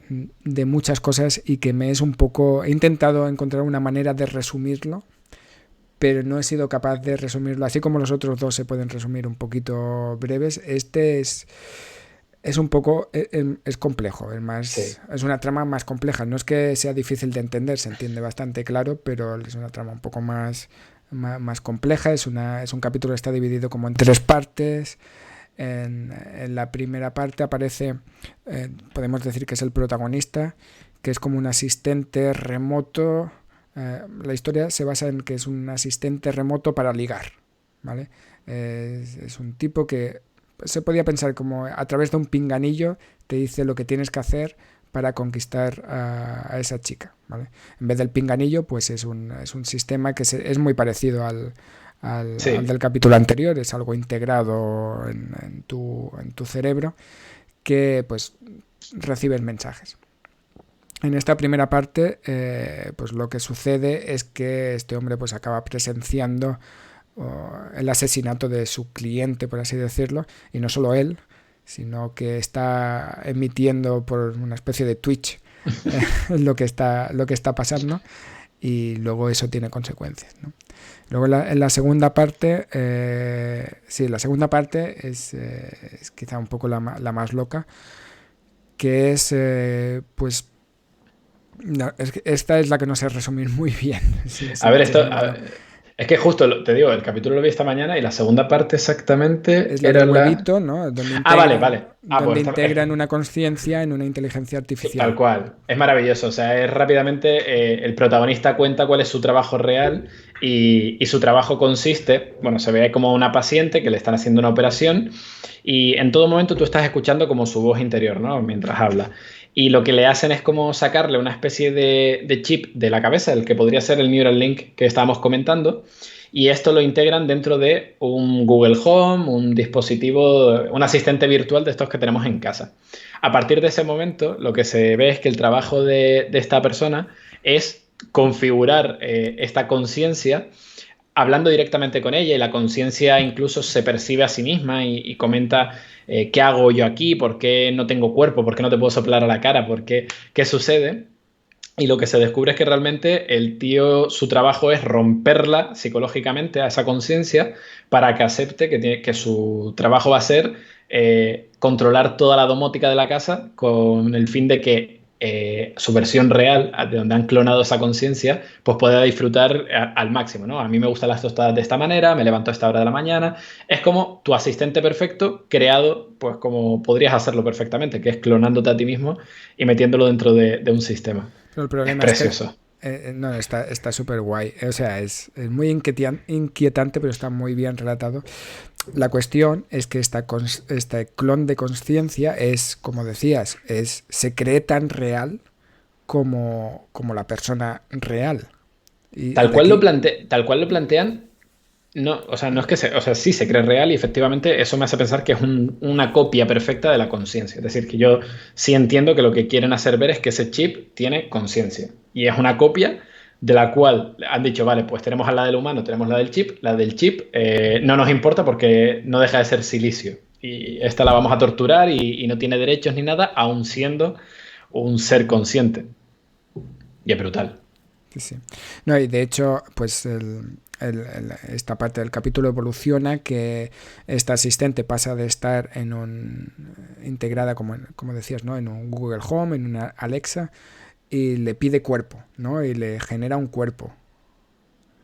de muchas cosas y que me es un poco... He intentado encontrar una manera de resumirlo, pero no he sido capaz de resumirlo. Así como los otros dos se pueden resumir un poquito breves, este es un poco... es complejo, Sí, es una trama más compleja. No es que sea difícil de entender, se entiende bastante claro, pero es una trama un poco más compleja. Es un capítulo que está dividido como en tres partes. En la primera parte aparece, podemos decir que es el protagonista, que es como un asistente remoto. La historia se basa en que es un asistente remoto para ligar, ¿vale? Es un tipo que se podía pensar como a través de un pinganillo te dice lo que tienes que hacer para conquistar a esa chica, ¿vale? En vez del pinganillo, pues es un sistema que es muy parecido al sí, del capítulo anterior, es algo integrado en tu cerebro que pues recibes mensajes. En esta primera parte, pues lo que sucede es que este hombre pues acaba presenciando el asesinato de su cliente, por así decirlo, y no solo él, sino que está emitiendo por una especie de Twitch lo que está pasando y luego eso tiene consecuencias, ¿no? Luego en la segunda parte, sí, la segunda parte es quizá un poco la más loca, que es, pues, no, es que esta es la que no sé resumir muy bien, si a me ver, echas una mano. es que justo te digo, el capítulo lo vi esta mañana y la segunda parte exactamente Es la del era la... huevito, ¿no? Ah, vale, vale. Ah, Donde pues integran una conciencia en una inteligencia tal artificial. cual. Es maravilloso. O sea, es rápidamente el protagonista cuenta cuál es su trabajo real y su trabajo consiste, bueno, se ve como una paciente que le están haciendo una operación y en todo momento tú estás escuchando como su voz interior, ¿no? Mientras habla. Y lo que le hacen es como sacarle una especie de chip de la cabeza, el que podría ser el Neuralink que estábamos comentando, y esto lo integran dentro de un Google Home, un dispositivo, un asistente virtual de estos que tenemos en casa. A partir de ese momento, lo que se ve es que el trabajo de esta persona es configurar esta conciencia hablando directamente con ella y la conciencia incluso se percibe a sí misma y comenta qué hago yo aquí, por qué no tengo cuerpo, por qué no te puedo soplar a la cara, qué sucede. Y lo que se descubre es que realmente el tío, su trabajo es romperla psicológicamente a esa conciencia para que acepte que su trabajo va a ser controlar toda la domótica de la casa con el fin de que su versión real, de donde han clonado esa conciencia, pues pueda disfrutar al máximo, ¿no? A mí me gustan las tostadas de esta manera, me levanto a esta hora de la mañana. Es como tu asistente perfecto creado, pues como podrías hacerlo perfectamente, que es clonándote a ti mismo y metiéndolo dentro de un sistema. Pero el Es problema es que precioso. no, está súper guay. O sea, es muy inquietante, pero está muy bien relatado. La cuestión es que este clon de conciencia es, como decías, se cree tan real como la persona real. Y Tal el de cual aquí, tal cual lo plantean, no, o sea, no es que o sea, sí se cree real y efectivamente eso me hace pensar que es una copia perfecta de la conciencia. Es decir, que yo sí entiendo que lo que quieren hacer ver es que ese chip tiene conciencia y es una copia de la cual han dicho, vale, pues tenemos a la del humano, tenemos la del chip no nos importa porque no deja de ser silicio y esta la vamos a torturar y no tiene derechos ni nada, aun siendo un ser consciente. Y es brutal. sí, sí. No, y de hecho, pues esta parte del capítulo evoluciona que esta asistente pasa de estar en un integrada, como decías, ¿no? En un Google Home, en una Alexa, y le pide cuerpo, ¿no? Y le genera un cuerpo.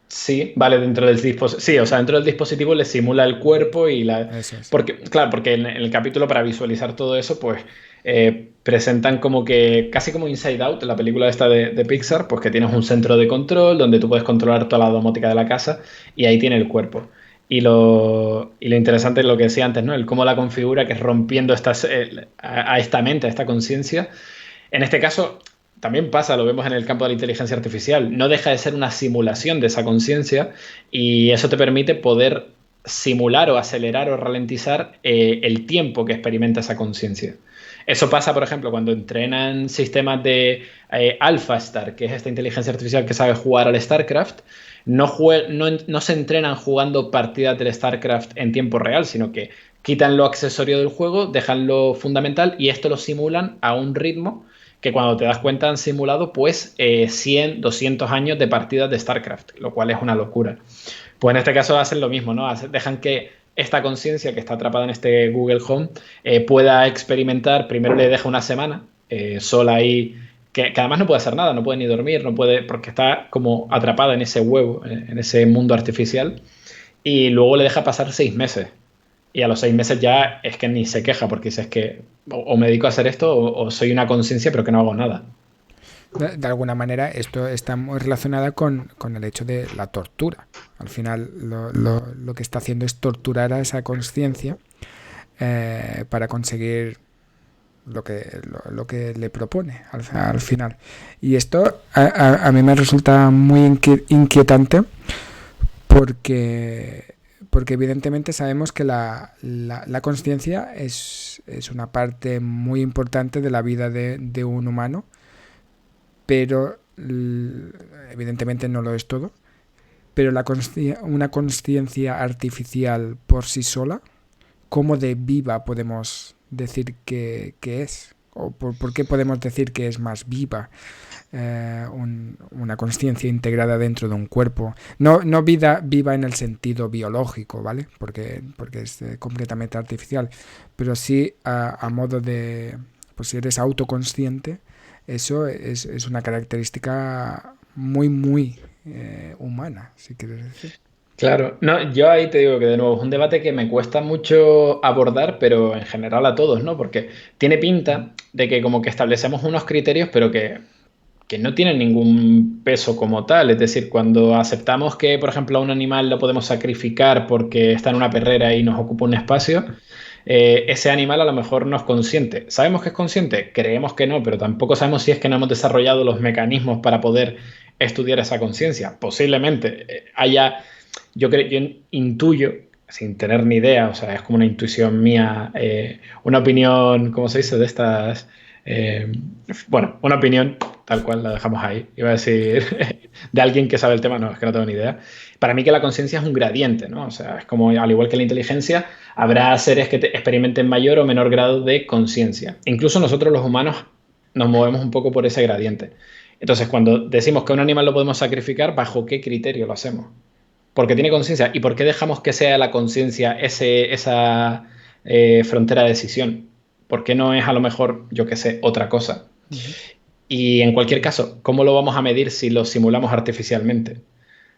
Sí, vale, dentro del dispositivo. Sí, o sea, dentro del dispositivo le simula el cuerpo y la. Eso es. Porque, claro, porque en el capítulo, para visualizar todo eso, pues presentan como que, casi como Inside Out, la película esta de Pixar, pues que tienes un centro de control donde tú puedes controlar toda la domótica de la casa y ahí tiene el cuerpo. Y lo interesante es lo que decía antes, ¿no? El cómo la configura, que es rompiendo a esta mente, a esta conciencia. En este caso, también pasa, lo vemos en el campo de la inteligencia artificial, no deja de ser una simulación de esa conciencia y eso te permite poder simular o acelerar o ralentizar el tiempo que experimenta esa conciencia. Eso pasa, por ejemplo, cuando entrenan sistemas de AlphaStar, que es esta inteligencia artificial que sabe jugar al StarCraft. No se entrenan jugando partidas del StarCraft en tiempo real, sino que quitan lo accesorio del juego, dejan lo fundamental y esto lo simulan a un ritmo que cuando te das cuenta han simulado pues 100, 200 años de partidas de StarCraft, lo cual es una locura. Pues en este caso hacen lo mismo, ¿no? Dejan que esta conciencia que está atrapada en este Google Home pueda experimentar, primero le deja una semana sola ahí, que además no puede hacer nada, no puede ni dormir, no puede, porque está como atrapada en ese huevo, en ese mundo artificial, y luego le deja pasar 6 meses. Y a los 6 meses ya es que ni se queja porque dice es que o me dedico a hacer esto o soy una conciencia pero que no hago nada. De alguna manera, esto está muy relacionada con el hecho de la tortura. Al final, lo que está haciendo es torturar a esa conciencia para conseguir lo que le propone al final. Y esto a mí me resulta muy inquietante porque, porque evidentemente sabemos que la conciencia es una parte muy importante de la vida de un humano, pero evidentemente no lo es todo. Pero una conciencia artificial por sí sola, ¿cómo de viva podemos decir que es? ¿O por qué podemos decir que es más viva una conciencia integrada dentro de un cuerpo? No vida viva en el sentido biológico, ¿vale? Porque es completamente artificial, pero sí a modo de, pues si eres autoconsciente, eso es una característica muy, muy humana, si quieres decir. Claro, no, yo ahí te digo que de nuevo es un debate que me cuesta mucho abordar, pero en general a todos, ¿no? Porque tiene pinta de que como que establecemos unos criterios, pero que no tienen ningún peso como tal. Es decir, cuando aceptamos que, por ejemplo, a un animal lo podemos sacrificar porque está en una perrera y nos ocupa un espacio, ese animal a lo mejor no es consciente. ¿Sabemos que es consciente? Creemos que no, pero tampoco sabemos si es que no hemos desarrollado los mecanismos para poder estudiar esa conciencia. Posiblemente haya, yo intuyo, sin tener ni idea, o sea, es como una intuición mía, una opinión, ¿cómo se dice? De estas, eh, bueno, una opinión tal cual la dejamos ahí. Iba a decir de alguien que sabe el tema, no, es que no tengo ni idea. Para mí que la conciencia es un gradiente, ¿no? O sea, es como, al igual que la inteligencia, habrá seres que experimenten mayor o menor grado de conciencia. Incluso nosotros los humanos nos movemos un poco por ese gradiente. Entonces, cuando decimos que un animal lo podemos sacrificar, ¿bajo qué criterio lo hacemos? Porque tiene conciencia. ¿Y por qué dejamos que sea la conciencia esa frontera de decisión? ¿Por qué no es a lo mejor, yo qué sé, otra cosa? Uh -huh. Y en cualquier caso, ¿cómo lo vamos a medir si lo simulamos artificialmente?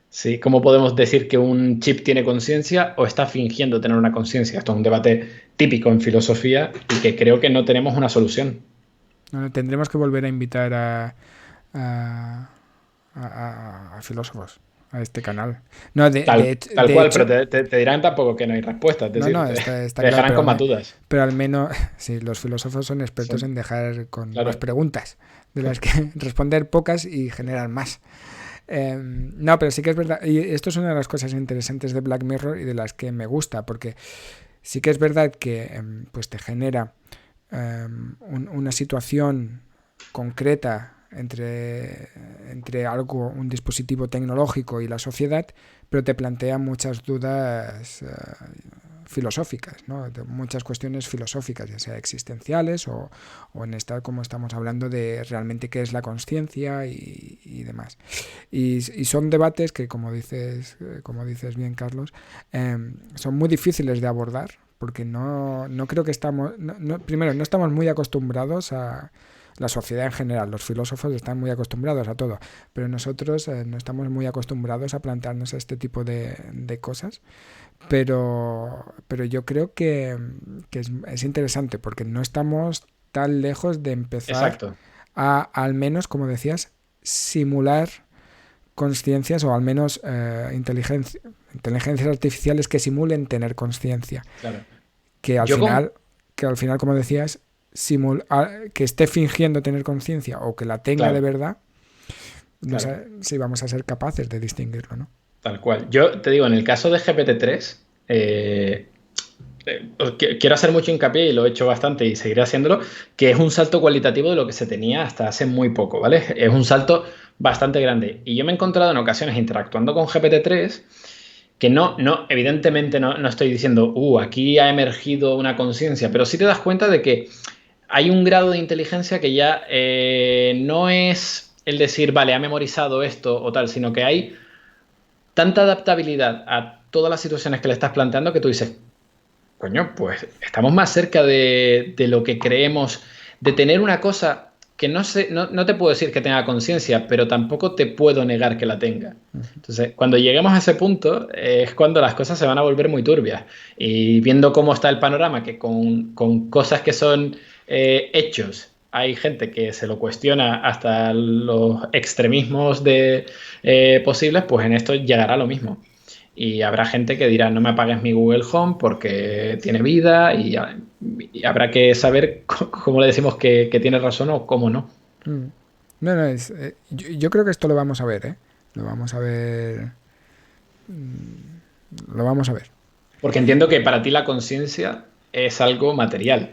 ¿Sí? ¿Cómo podemos decir que un chip tiene conciencia o está fingiendo tener una conciencia? Esto es un debate típico en filosofía y que creo que no tenemos una solución. Bueno, tendremos que volver a invitar a, a filósofos a este canal. No, Tal de cual, pero hecho, te dirán tampoco que no hay respuesta, es no, decir, está te claro, dejarán con más dudas. pero al menos, sí, los filósofos son expertos Sí, en dejar con más claro. preguntas, de las que responder pocas y generar más. No, pero sí que es verdad, y esto es una de las cosas interesantes de Black Mirror y de las que me gusta, porque sí que es verdad que pues te genera una situación concreta entre algo, un dispositivo tecnológico y la sociedad, pero te plantea muchas dudas filosóficas, ¿no? Muchas cuestiones filosóficas, ya sea existenciales o en estar como estamos hablando de realmente qué es la conciencia y demás. Y son debates que, como dices bien, Carlos, son muy difíciles de abordar porque no creo que estamos, primero, no estamos muy acostumbrados a la sociedad en general, los filósofos están muy acostumbrados a todo, pero nosotros no estamos muy acostumbrados a plantearnos este tipo de cosas. Pero yo creo que es interesante porque no estamos tan lejos de empezar Exacto. al menos, como decías, simular conciencias o al menos inteligencias artificiales que simulen tener conciencia. Claro. Que al Yo con... final, como decías, que esté fingiendo tener conciencia o que la tenga de Claro, verdad, no claro. sé si vamos a ser capaces de distinguirlo, ¿no? Tal cual. Yo te digo, en el caso de GPT-3, quiero hacer mucho hincapié y lo he hecho bastante y seguiré haciéndolo, que es un salto cualitativo de lo que se tenía hasta hace muy poco, ¿vale? Es un salto bastante grande. Y yo me he encontrado en ocasiones interactuando con GPT-3 que evidentemente no estoy diciendo, aquí ha emergido una conciencia, pero sí te das cuenta de que hay un grado de inteligencia que ya no es el decir, vale, ha memorizado esto o tal, sino que hay tanta adaptabilidad a todas las situaciones que le estás planteando que tú dices, coño, pues estamos más cerca de lo que creemos, de tener una cosa que no sé, no te puedo decir que tenga conciencia, pero tampoco te puedo negar que la tenga. Entonces, cuando lleguemos a ese punto, es cuando las cosas se van a volver muy turbias. Y viendo cómo está el panorama, que con cosas que son hechos, hay gente que se lo cuestiona hasta los extremismos posibles, pues en esto llegará lo mismo. Y habrá gente que dirá, no me apagues mi Google Home porque tiene vida y habrá que saber cómo le decimos que tiene razón o cómo no. Mm. No, no, yo creo que esto lo vamos a ver, ¿eh? Lo vamos a ver. Lo vamos a ver. Porque entiendo que para ti la conciencia es algo material,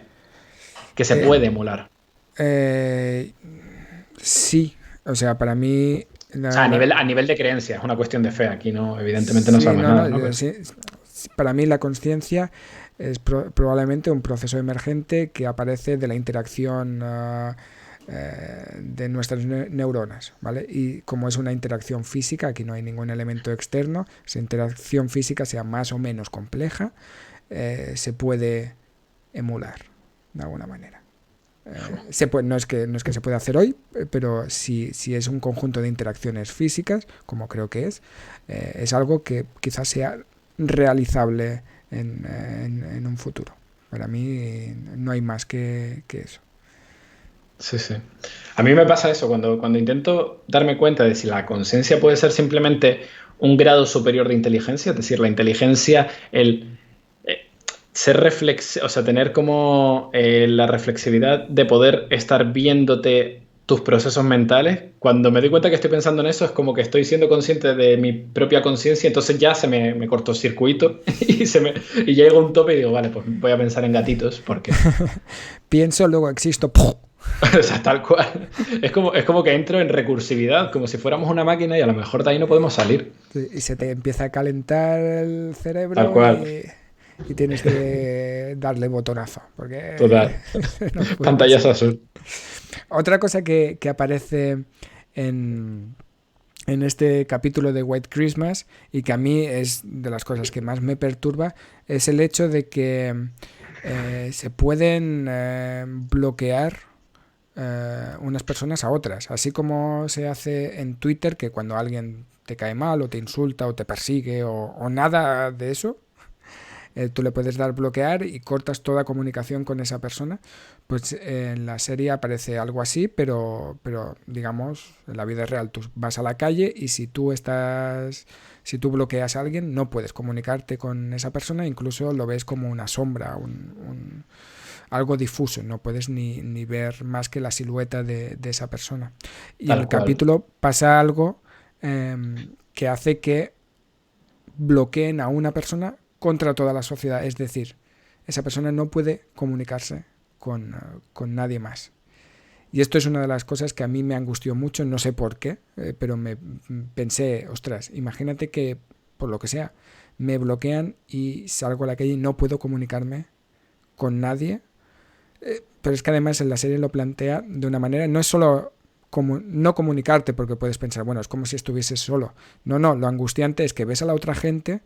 que se Eh, puede emular. eh, sí, o sea, para mí. O sea, a nivel de creencia, es una cuestión de fe. Aquí no, evidentemente no Sí, sabemos no, no. nada, ¿no? Pero, Para mí la conciencia es probablemente un proceso emergente que aparece de la interacción de nuestras neuronas, ¿vale? Y como es una interacción física, aquí no hay ningún elemento externo, esa interacción física sea más o menos compleja, se puede emular de alguna manera. No es que se pueda hacer hoy, pero si es un conjunto de interacciones físicas, como creo que es algo que quizás sea realizable en un futuro. Para mí no hay más que eso. sí, sí. A mí me pasa eso cuando intento darme cuenta de si la conciencia puede ser simplemente un grado superior de inteligencia, es decir, la inteligencia, eh, o sea, tener como la reflexividad de poder estar viéndote tus procesos mentales. Cuando me doy cuenta que estoy pensando en eso, es como que estoy siendo consciente de mi propia conciencia, entonces ya me cortocircuito y llego a un tope y digo, vale, pues voy a pensar en gatitos, porque Pienso, luego existo. ¡Puf! o sea, tal cual. Es como que entro en recursividad, como si fuéramos una máquina y a lo mejor de ahí no podemos salir. Y se te empieza a calentar el Tal cerebro cual. y tienes que darle botonazo, porque Total. no puedes. Pantallazo azul. Otra cosa que aparece en, en este capítulo de White Christmas y que a mí es de las cosas que más me perturba es el hecho de que se pueden bloquear unas personas a otras, así como se hace en Twitter, que cuando alguien te cae mal o te insulta o te persigue o nada de eso, tú le puedes dar bloquear y cortas toda comunicación con esa persona. Pues en la serie aparece algo así, pero digamos, en la vida real tú vas a la calle y si tú bloqueas a alguien, no puedes comunicarte con esa persona, incluso lo ves como una sombra, algo difuso, no puedes ni ver más que la silueta de esa persona. Y en Tal el cual. capítulo pasa algo que hace que bloqueen a una persona contra toda la sociedad. Es decir, esa persona no puede comunicarse con nadie más. Y esto es una de las cosas que a mí me angustió mucho, no sé por qué, pero me pensé, ostras, imagínate que, por lo que sea, me bloquean y salgo a la calle y no puedo comunicarme con nadie. Pero es que además en la serie lo plantea de una manera, no es solo como no comunicarte, porque puedes pensar, bueno, es como si estuvieses solo. No, lo angustiante es que ves a la otra gente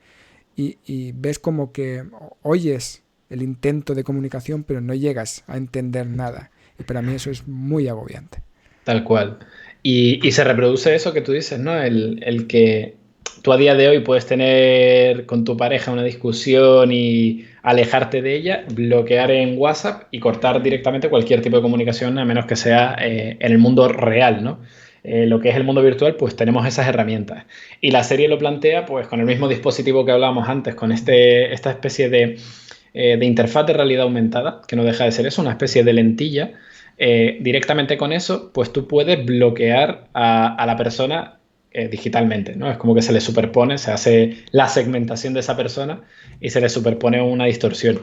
y ves como que oyes el intento de comunicación, pero no llegas a entender nada. Y para mí eso es muy agobiante. Tal cual. Y se reproduce eso que tú dices, ¿no? El que tú a día de hoy puedes tener con tu pareja una discusión y alejarte de ella, bloquear en WhatsApp y cortar directamente cualquier tipo de comunicación, a menos que sea en el mundo real, ¿no? Lo que es el mundo virtual, pues tenemos esas herramientas. Y la serie lo plantea, pues con el mismo dispositivo que hablábamos antes, con esta especie de interfaz de realidad aumentada, que no deja de ser eso, una especie de lentilla. Directamente con eso, pues tú puedes bloquear a la persona digitalmente, ¿no? Es como que se le superpone, se hace la segmentación de esa persona y se le superpone una distorsión.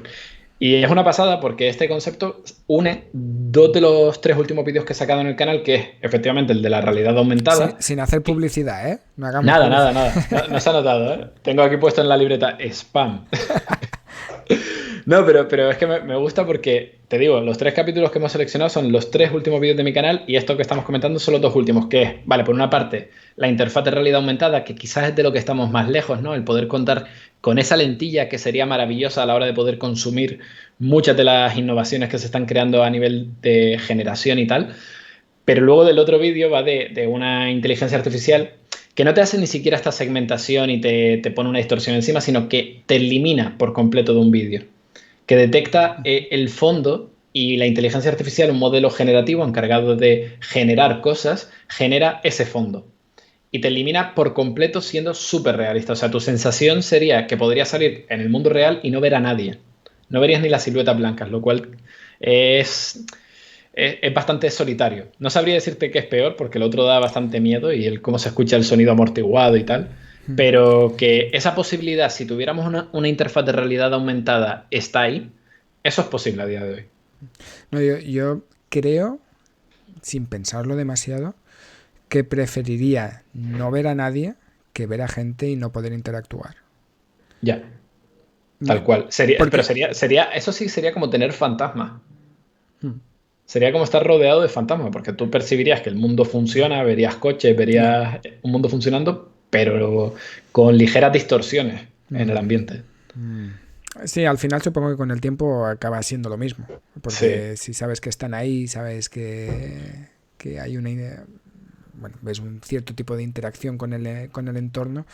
Y es una pasada porque este concepto une dos de los tres últimos vídeos que he sacado en el canal, que es efectivamente el de la realidad aumentada. Sin hacer publicidad, ¿eh? No hagamos Nada, publicidad. nada, nada. No se ha notado, ¿eh? Tengo aquí puesto en la libreta spam. No, pero es que me gusta porque, te digo, los tres capítulos que hemos seleccionado son los tres últimos vídeos de mi canal y esto que estamos comentando son los dos últimos, que es, vale, por una parte, la interfaz de realidad aumentada, que quizás es de lo que estamos más lejos, ¿no? El poder contar con esa lentilla que sería maravillosa a la hora de poder consumir muchas de las innovaciones que se están creando a nivel de generación y tal. Pero luego del otro vídeo va de una inteligencia artificial que no te hace ni siquiera esta segmentación y te pone una distorsión encima, sino que te elimina por completo de un vídeo, que detecta el fondo y la inteligencia artificial, un modelo generativo encargado de generar cosas, genera ese fondo. Y te elimina por completo siendo súper realista. O sea, tu sensación sería que podrías salir en el mundo real y no ver a nadie. No verías ni las siluetas blancas, lo cual es bastante solitario. No sabría decirte qué es peor, porque el otro da bastante miedo y el cómo se escucha el sonido amortiguado y tal. Pero que esa posibilidad, si tuviéramos una interfaz de realidad aumentada, está ahí, eso es posible a día de hoy. No, yo creo, sin pensarlo demasiado, que preferiría no ver a nadie que ver a gente y no poder interactuar. Ya, tal cual. Porque, Pero eso sí sería como tener fantasmas. Sería como estar rodeado de fantasmas, porque tú percibirías que el mundo funciona, verías coches, verías un mundo funcionando, pero con ligeras distorsiones en el ambiente. sí, al final supongo que con el tiempo acaba siendo lo mismo. Sí, Porque si sabes que están ahí, sabes que hay bueno, ves un cierto tipo de interacción con el entorno,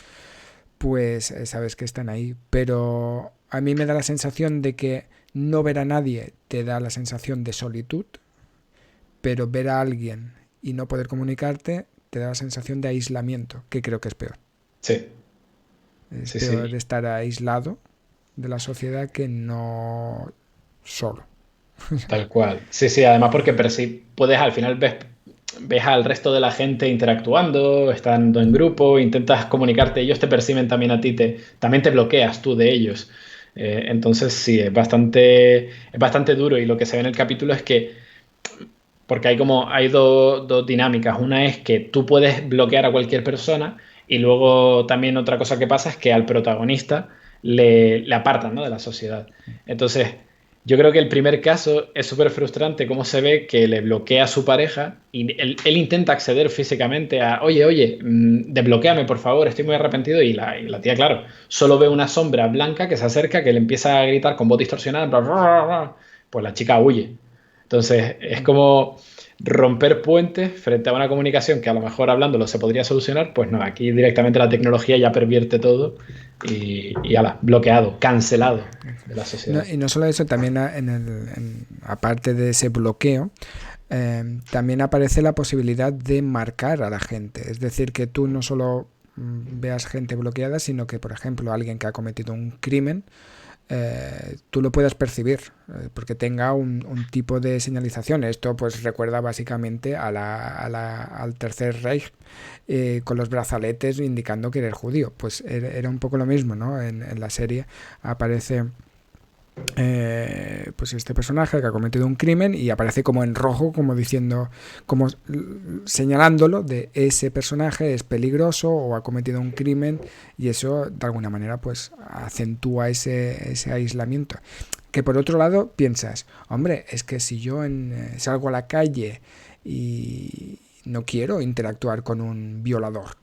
pues sabes que están ahí. Pero a mí me da la sensación de que no ver a nadie te da la sensación de solitud, pero ver a alguien y no poder comunicarte te da la sensación de aislamiento, que creo que es peor. sí, Es sí, peor sí. estar aislado de la sociedad que no solo. Tal cual. Sí, sí, además porque puedes al final ves al resto de la gente interactuando, estando en grupo, intentas comunicarte, ellos te perciben también a ti, también te bloqueas tú de ellos. Entonces sí, es bastante duro y lo que se ve en el capítulo es que, porque hay dos dinámicas, una es que tú puedes bloquear a cualquier persona y luego también otra cosa que pasa es que al protagonista le apartan, ¿no?, de la sociedad. Entonces, yo creo que el primer caso es súper frustrante cómo se ve que le bloquea a su pareja y él intenta acceder físicamente a, oye, desbloquéame por favor, estoy muy arrepentido y la tía, claro, solo ve una sombra blanca que se acerca, que le empieza a gritar con voz distorsionada, bla, bla, bla, bla. Pues la chica huye. Entonces es como romper puentes frente a una comunicación que a lo mejor hablándolo se podría solucionar, pues no, aquí directamente la tecnología ya pervierte todo y ala, bloqueado, cancelado de la No, sociedad. y no solo eso, también aparte de ese bloqueo, también aparece la posibilidad de marcar a la gente. Es decir, que tú no solo veas gente bloqueada, sino que, por ejemplo, alguien que ha cometido un crimen, tú lo puedas percibir, porque tenga un tipo de señalización. Esto pues recuerda básicamente al Tercer Reich, con los brazaletes indicando que eres judío. Pues era un poco lo mismo, ¿no? En la serie aparece pues este personaje que ha cometido un crimen y aparece como en rojo, como diciendo, como señalándolo de ese personaje es peligroso o ha cometido un crimen, y eso de alguna manera pues acentúa ese aislamiento. Que por otro lado piensas, hombre, es que si yo salgo a la calle y no quiero interactuar con un violador,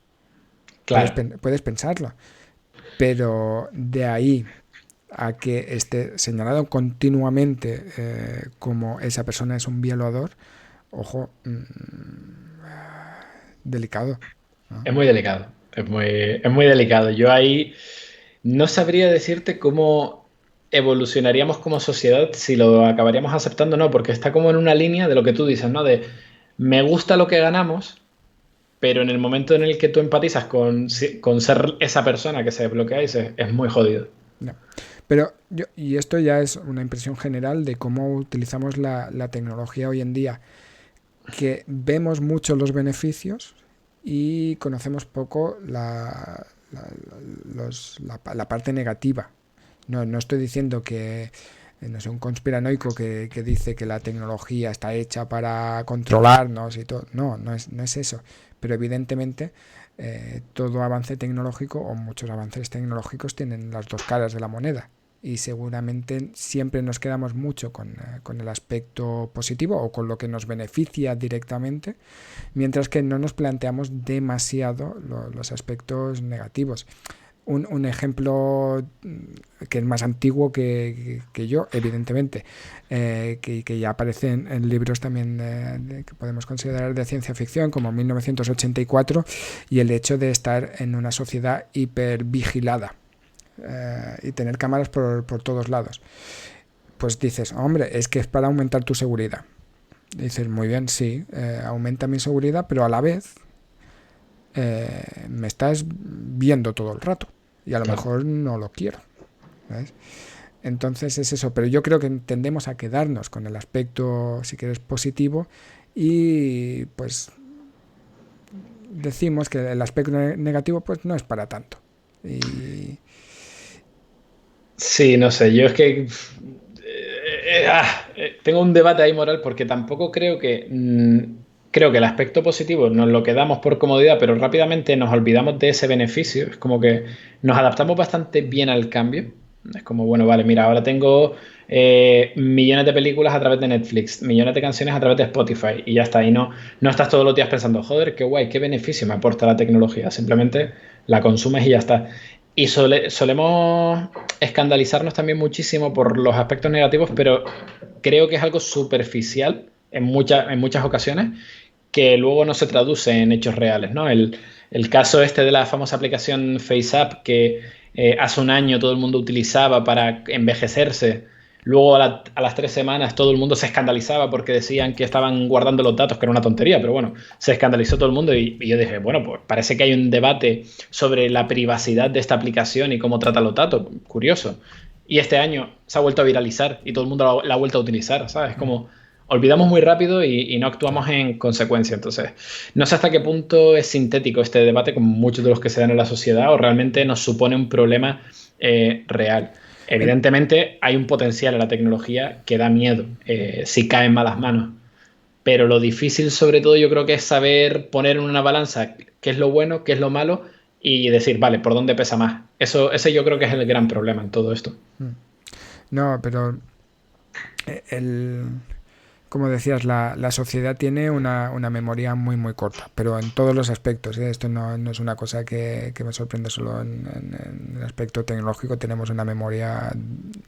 Claro. puedes pensarlo, pero de ahí a que esté señalado continuamente como esa persona es un violador, ojo, delicado, ¿no? Es muy delicado. Es muy delicado. Yo ahí no sabría decirte cómo evolucionaríamos como sociedad si lo acabaríamos aceptando o no, porque está como en una línea de lo que tú dices, ¿no? De me gusta lo que ganamos, pero en el momento en el que tú empatizas con ser esa persona que se desbloquea, es muy jodido. No. Pero y esto ya es una impresión general de cómo utilizamos la tecnología hoy en día, que vemos mucho los beneficios y conocemos poco la parte negativa. No estoy diciendo que no sé, un conspiranoico que dice que la tecnología está hecha para controlarnos y todo. No es eso. Pero evidentemente todo avance tecnológico o muchos avances tecnológicos tienen las dos caras de la moneda. Y seguramente siempre nos quedamos mucho con el aspecto positivo o con lo que nos beneficia directamente, mientras que no nos planteamos demasiado los aspectos negativos. Un ejemplo que es más antiguo que yo, evidentemente, que ya aparece en libros también que podemos considerar de ciencia ficción, como 1984, y el hecho de estar en una sociedad hipervigilada y tener cámaras por todos lados. Pues dices, hombre, es que es para aumentar tu seguridad. Dices, muy bien, sí, aumenta mi seguridad, pero a la vez me estás viendo todo el rato y a lo Claro. mejor no lo quiero, ¿sabes? Entonces es eso, pero yo creo que tendemos a quedarnos con el aspecto, si quieres, positivo, y pues decimos que el aspecto negativo pues no es para tanto. Y Sí, no sé, yo es que tengo un debate ahí moral porque tampoco creo que el aspecto positivo nos lo quedamos por comodidad, pero rápidamente nos olvidamos de ese beneficio. Es como que nos adaptamos bastante bien al cambio. Es como, bueno, vale, mira, ahora tengo millones de películas a través de Netflix, millones de canciones a través de Spotify y ya está. Y no estás todos los días pensando, joder, qué guay, qué beneficio me aporta la tecnología. Simplemente la consumes y ya está. Y solemos escandalizarnos también muchísimo por los aspectos negativos, pero creo que es algo superficial en muchas ocasiones que luego no se traduce en hechos reales, ¿no? El caso este de la famosa aplicación FaceApp que hace un año todo el mundo utilizaba para envejecerse. Luego a las 3 semanas todo el mundo se escandalizaba porque decían que estaban guardando los datos, que era una tontería, pero bueno, se escandalizó todo el mundo y yo dije, bueno, pues parece que hay un debate sobre la privacidad de esta aplicación y cómo trata los datos. Curioso. Y este año se ha vuelto a viralizar y todo el mundo la ha vuelto a utilizar, ¿sabes? Como olvidamos muy rápido y no sí. actuamos en consecuencia. Entonces, no sé hasta qué punto es sintético este debate, como muchos de los que se dan en la sociedad, o realmente nos supone un problema real. El, Evidentemente, hay un potencial en la tecnología que da miedo si cae en malas manos. Pero lo difícil, sobre todo, yo creo que es saber poner en una balanza qué es lo bueno, qué es lo malo y decir, vale, ¿por dónde pesa más? Ese yo creo que es el gran problema en todo esto. no, pero el, como decías, la sociedad tiene una memoria muy corta, pero en todos los aspectos, ¿eh? Esto no es una cosa que me sorprende solo en el aspecto tecnológico, tenemos una memoria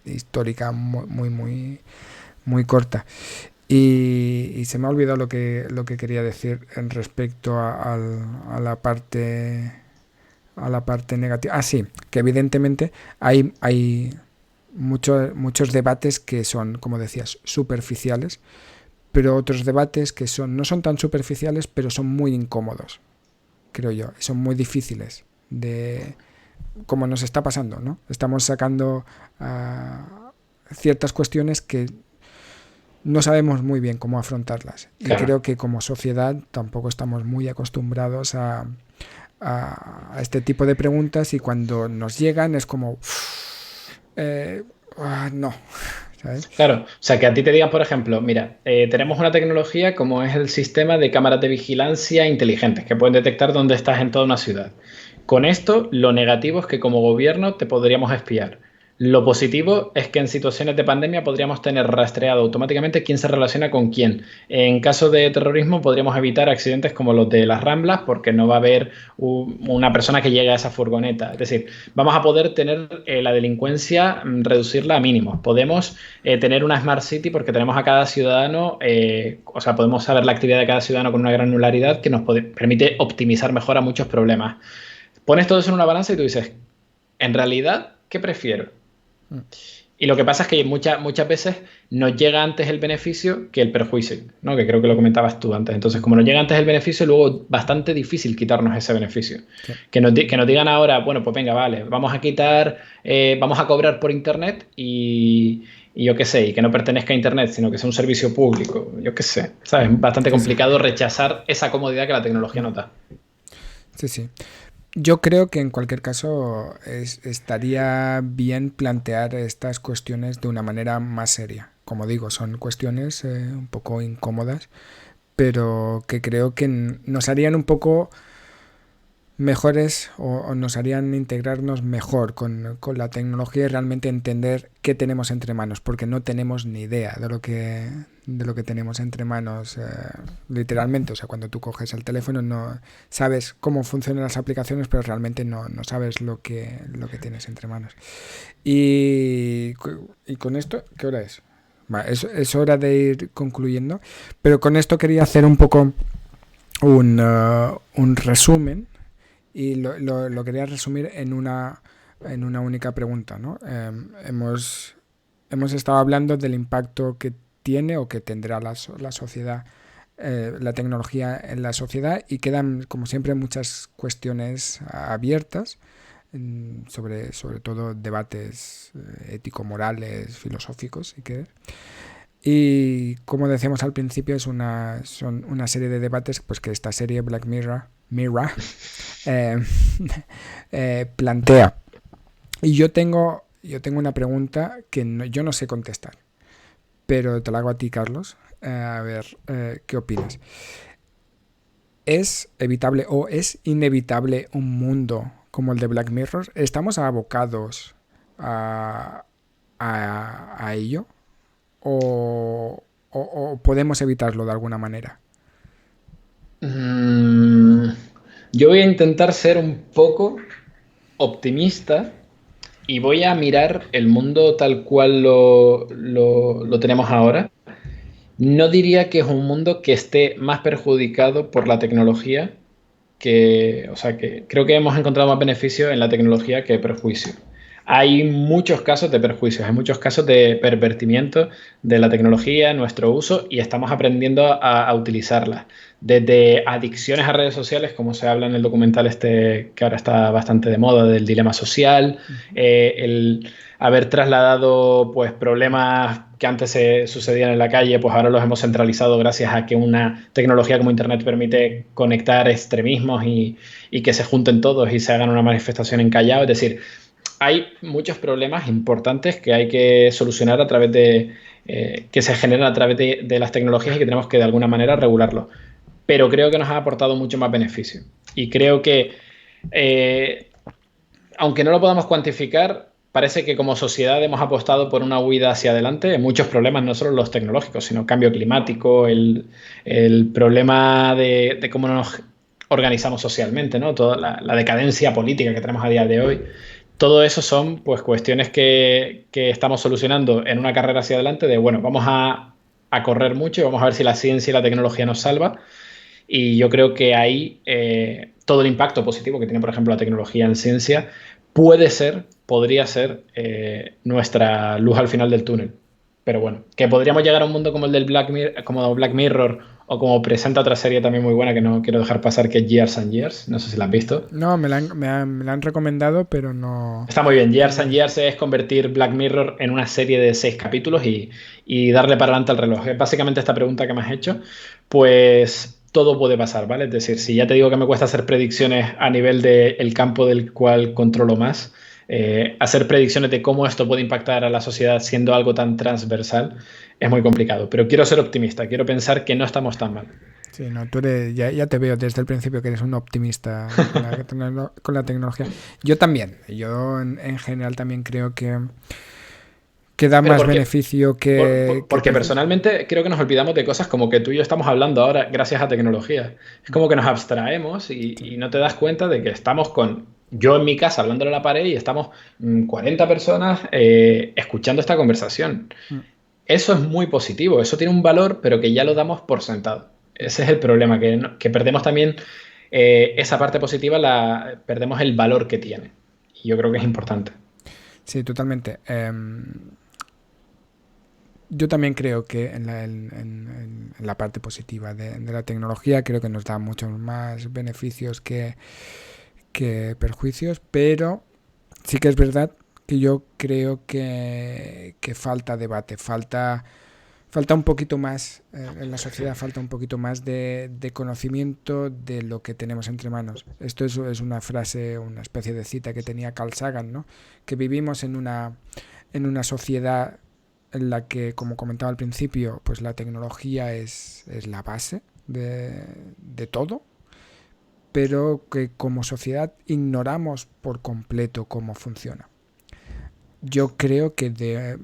histórica muy corta. Y se me ha olvidado lo que quería decir en respecto a la parte negativa. Ah, sí, que evidentemente hay muchos debates que son, como decías, superficiales, pero otros debates que no son tan superficiales, pero son muy incómodos, creo yo, son muy difíciles de, como nos está pasando, ¿no? Estamos sacando ciertas cuestiones que no sabemos muy bien cómo afrontarlas. Y creo que como sociedad tampoco estamos muy acostumbrados a este tipo de preguntas, y cuando nos llegan es como no, ¿sabes? Claro, o sea, que a ti te digan, por ejemplo, mira, tenemos una tecnología como es el sistema de cámaras de vigilancia inteligentes que pueden detectar dónde estás en toda una ciudad. Con esto, lo negativo es que como gobierno te podríamos espiar. Lo positivo es que en situaciones de pandemia podríamos tener rastreado automáticamente quién se relaciona con quién. En caso de terrorismo podríamos evitar accidentes como los de las Ramblas porque no va a haber una persona que llegue a esa furgoneta. Es decir, vamos a poder tener la delincuencia, reducirla a mínimos. Podemos tener una Smart City porque tenemos a cada ciudadano, o sea, podemos saber la actividad de cada ciudadano con una granularidad que nos permite optimizar mejor a muchos problemas. Pones todo eso en una balanza y tú dices, en realidad, ¿qué prefiero? Y lo que pasa es que muchas veces nos llega antes el beneficio que el perjuicio, ¿no? Que creo que lo comentabas tú antes. Entonces, como nos llega antes el beneficio, luego es bastante difícil quitarnos ese beneficio. Sí. Que nos digan ahora, bueno, pues venga, vale, vamos a quitar, vamos a cobrar por Internet y yo qué sé, y que no pertenezca a Internet, sino que sea un servicio público. Yo qué sé, ¿sabes? Es bastante complicado rechazar esa comodidad que la tecnología nos da. Sí, sí. Yo creo que en cualquier caso estaría bien plantear estas cuestiones de una manera más seria. Como digo, son cuestiones un poco incómodas, pero que creo que nos harían un poco mejores, o nos harían integrarnos mejor con la tecnología y realmente entender qué tenemos entre manos, porque no tenemos ni idea de lo que tenemos entre manos, literalmente. O sea, cuando tú coges el teléfono no sabes cómo funcionan las aplicaciones, pero realmente no sabes lo que tienes entre manos. Y con esto, ¿qué hora es? Vale, es hora de ir concluyendo, pero con esto quería hacer un poco un resumen, y lo quería resumir en una única pregunta, ¿no? Hemos estado hablando del impacto que tiene o que tendrá la sociedad, la tecnología en la sociedad, y quedan, como siempre, muchas cuestiones abiertas, sobre todo debates ético-morales, filosóficos, si quieres. Y como decíamos al principio, son una serie de debates pues que esta serie Black Mirror plantea. Y yo tengo una pregunta que yo no sé contestar, pero te la hago a ti, Carlos. A ver, ¿qué opinas? ¿Es evitable o es inevitable un mundo como el de Black Mirror? ¿Estamos abocados a ello? ¿O podemos evitarlo de alguna manera? Yo voy a intentar ser un poco optimista y voy a mirar el mundo tal cual lo tenemos ahora. No diría que es un mundo que esté más perjudicado por la tecnología o sea, que creo que hemos encontrado más beneficio en la tecnología que perjuicio. Hay muchos casos de perjuicios, hay muchos casos de pervertimiento de la tecnología, nuestro uso, y estamos aprendiendo a utilizarla. Desde adicciones a redes sociales, como se habla en el documental este que ahora está bastante de moda, del dilema social, el haber trasladado pues problemas que antes se sucedían en la calle, pues ahora los hemos centralizado gracias a que una tecnología como Internet permite conectar extremismos y que se junten todos y se hagan una manifestación en callao. Es decir, hay muchos problemas importantes que hay que solucionar a través de, que se generan a través de las tecnologías y que tenemos que de alguna manera regularlo. Pero creo que nos ha aportado mucho más beneficio. Y creo que, aunque no lo podamos cuantificar, parece que como sociedad hemos apostado por una huida hacia adelante en muchos problemas, no solo los tecnológicos, sino cambio climático, el problema de cómo nos organizamos socialmente, ¿no? Toda la decadencia política que tenemos a día de hoy. Todo eso son pues cuestiones que estamos solucionando en una carrera hacia adelante de, bueno, vamos a correr mucho y vamos a ver si la ciencia y la tecnología nos salva. Y yo creo que ahí todo el impacto positivo que tiene, por ejemplo, la tecnología en ciencia podría ser nuestra luz al final del túnel. Pero bueno, que podríamos llegar a un mundo como el del como Black Mirror o como presenta otra serie también muy buena que no quiero dejar pasar, que es Years and Years. No sé si la has visto. No, me la han recomendado, pero no, Está muy bien. no Years la he and visto. Years es convertir Black Mirror en una serie de 6 capítulos y darle para adelante al reloj. Es básicamente esta pregunta que me has hecho. Pues todo puede pasar, ¿vale? Es decir, si ya te digo que me cuesta hacer predicciones a nivel del campo del cual controlo más, hacer predicciones de cómo esto puede impactar a la sociedad siendo algo tan transversal es muy complicado. Pero quiero ser optimista, quiero pensar que no estamos tan mal. Sí, no, tú eres, ya te veo desde el principio que eres un optimista con la tecnología. Yo también, yo en general también creo que da Pero más ¿por qué? beneficio que Porque perjuicio. personalmente creo que nos olvidamos de cosas como que tú y yo estamos hablando ahora gracias a tecnología. Es como que nos abstraemos Sí. y no te das cuenta de que estamos yo en mi casa hablándole a la pared y estamos 40 personas escuchando esta conversación. Mm. Eso es muy positivo, eso tiene un valor, pero que ya lo damos por sentado. Ese es el problema, que perdemos también esa parte positiva, perdemos el valor que tiene. Y yo creo que es importante. Sí, totalmente. Yo también creo que en la parte positiva de la tecnología creo que nos da muchos más beneficios que perjuicios, pero sí que es verdad que yo creo que falta debate, falta un poquito más, en la sociedad falta un poquito más de conocimiento de lo que tenemos entre manos. Esto es una frase, una especie de cita que tenía Carl Sagan, ¿no? Que vivimos en una sociedad en la que, como comentaba al principio, pues la tecnología es la base de todo, pero que como sociedad ignoramos por completo cómo funciona. Yo creo que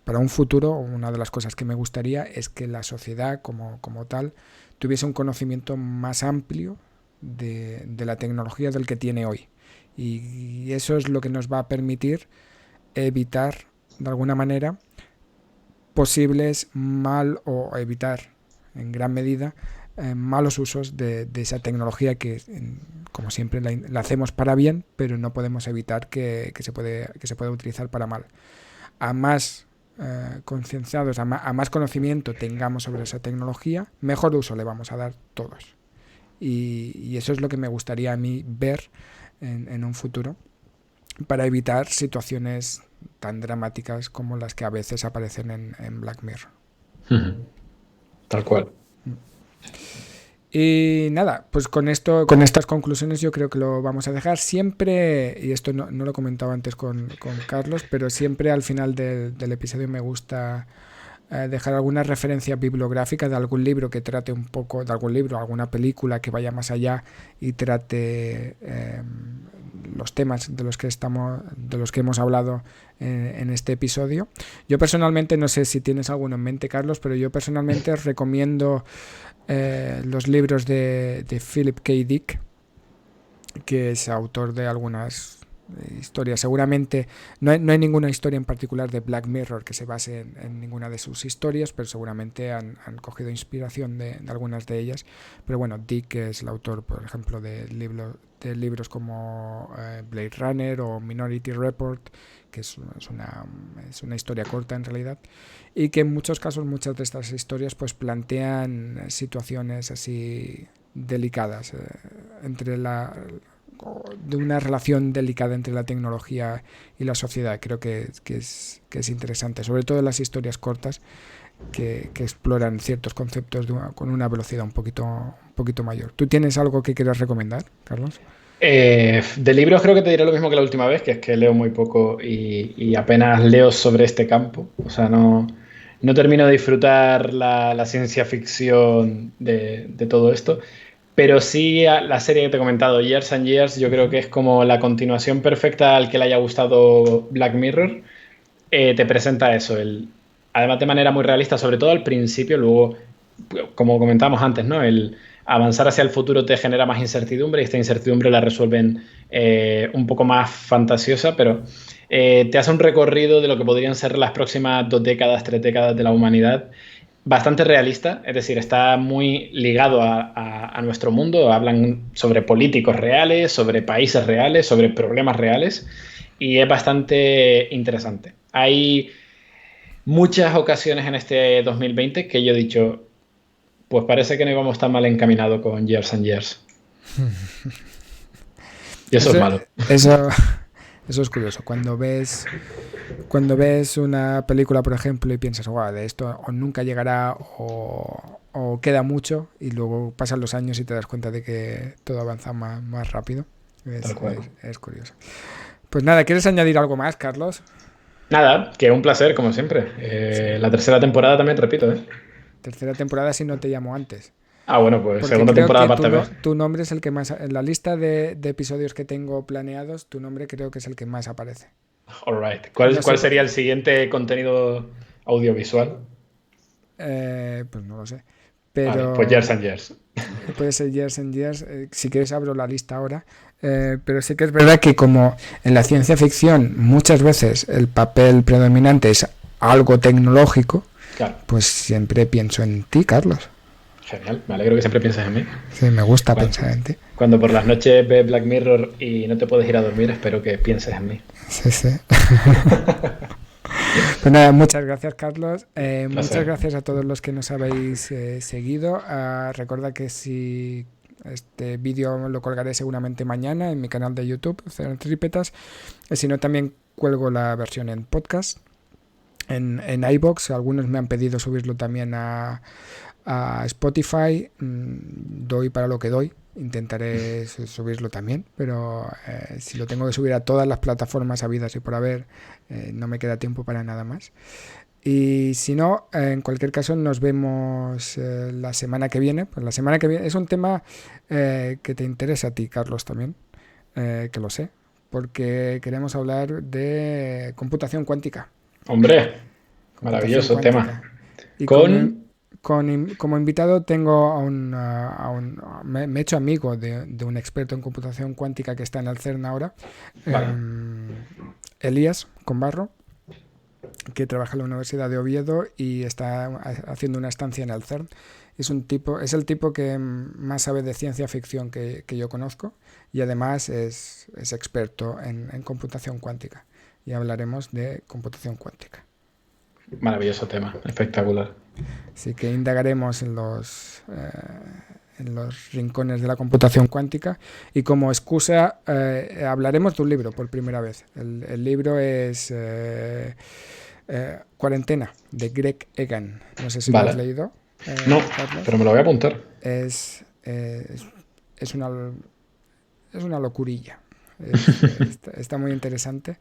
para un futuro, una de las cosas que me gustaría es que la sociedad como tal tuviese un conocimiento más amplio de la tecnología del que tiene hoy. Y eso es lo que nos va a permitir evitar, de alguna manera, posibles mal o evitar en gran medida malos usos de esa tecnología que, como siempre, la hacemos para bien, pero no podemos evitar que se pueda utilizar para mal. A más concienciados, a más conocimiento tengamos sobre esa tecnología, mejor uso le vamos a dar todos. Y eso es lo que me gustaría a mí ver en un futuro para evitar situaciones tan dramáticas como las que a veces aparecen en Black Mirror. Tal cual. Y nada, pues con esto, con estas conclusiones yo creo que lo vamos a dejar. Siempre, y esto no lo comentaba antes con Carlos, pero siempre al final del episodio me gusta dejar alguna referencia bibliográfica de algún libro que trate un poco, de algún libro, alguna película que vaya más allá y trate los temas de los que hemos hablado en este episodio. Yo personalmente, no sé si tienes alguno en mente, Carlos, pero yo personalmente recomiendo los libros de Philip K. Dick, que es autor de algunas historias. Seguramente no hay ninguna historia en particular de Black Mirror que se base en ninguna de sus historias, pero seguramente han cogido inspiración de algunas de ellas. Pero bueno, Dick es el autor, por ejemplo, de libros como Blade Runner o Minority Report, que es una historia corta en realidad, y que en muchos casos, muchas de estas historias pues plantean situaciones así delicadas entre de una relación delicada entre la tecnología y la sociedad. Creo que es interesante, sobre todo las historias cortas que exploran ciertos conceptos con una velocidad un poquito mayor. ¿Tú tienes algo que quieras recomendar, Carlos? De libros creo que te diré lo mismo que la última vez, que es que leo muy poco y apenas leo sobre este campo. O sea, no termino de disfrutar la ciencia ficción de todo esto. Pero sí la serie que te he comentado, Years and Years, yo creo que es como la continuación perfecta al que le haya gustado Black Mirror. Te presenta eso, además de manera muy realista, sobre todo al principio, luego, como comentamos antes, ¿no? El avanzar hacia el futuro te genera más incertidumbre y esta incertidumbre la resuelven un poco más fantasiosa, pero te hace un recorrido de lo que podrían ser las próximas 2 décadas, 3 décadas de la humanidad bastante realista, es decir, está muy ligado a nuestro mundo, hablan sobre políticos reales, sobre países reales, sobre problemas reales y es bastante interesante. Hay muchas ocasiones en este 2020 que yo he dicho, pues parece que no íbamos tan mal encaminados con Years and Years. Y eso es Eso, malo. eso, eso es curioso. Cuando ves una película, por ejemplo, y piensas, wow, de esto o nunca llegará o queda mucho, y luego pasan los años y te das cuenta de que todo avanza más rápido. Tal cual. Es curioso. Pues nada, ¿quieres añadir algo más, Carlos? Nada, que un placer, como siempre. Sí. La tercera temporada también, repito, ¿eh? Tercera temporada si no te llamo antes. Ah, bueno, pues Porque segunda creo temporada que parte B. tu nombre es el que más... En la lista de episodios que tengo planeados, tu nombre creo que es el que más aparece. All right. No sé, ¿Cuál sería el siguiente contenido audiovisual? pues no lo sé. Vale, pues Years Pero and Years. puede ser Years and Years. Si quieres abro la lista ahora. Pero sí que es verdad que como en la ciencia ficción muchas veces el papel predominante es algo tecnológico, Claro, pues siempre pienso en ti, Carlos. genial. Me alegro que siempre pienses en mí. Sí, me gusta Cuando, pensar en ti. cuando por las noches ves Black Mirror y no te puedes ir a dormir, espero que pienses en mí. Sí, sí. Pues nada, muchas gracias, Carlos. Un Muchas placer. gracias a todos los que nos habéis seguido. Recuerda que si este vídeo lo colgaré seguramente mañana en mi canal de YouTube, Trípetas. Si no, también cuelgo la versión en podcast, en iVoox. Algunos me han pedido subirlo también a Spotify. Doy para lo que doy. Intentaré subirlo también, pero si lo tengo que subir a todas las plataformas habidas y por haber, no me queda tiempo para nada más. Y si no, en cualquier caso nos vemos la semana que viene. Pues la semana que viene es un tema que te interesa a ti, Carlos, también, que lo sé, porque queremos hablar de computación cuántica. Hombre, Computación maravilloso tema. cuántica. Y Con... como invitado tengo me he hecho amigo de un experto en computación cuántica que está en el CERN ahora, Vale, Elías Conbarro, que trabaja en la Universidad de Oviedo y está haciendo una estancia en el CERN. Es el tipo que más sabe de ciencia ficción que yo conozco, y además es experto en computación cuántica. Y hablaremos de computación cuántica. maravilloso tema, espectacular. Así que indagaremos en los rincones de la computación cuántica, y como excusa hablaremos de un libro por primera vez. El libro es Cuarentena, de Greg Egan. No sé si lo has Vale. leído, No, Carlos. pero me lo voy a apuntar. Es, es una, es una locurilla. Está muy interesante.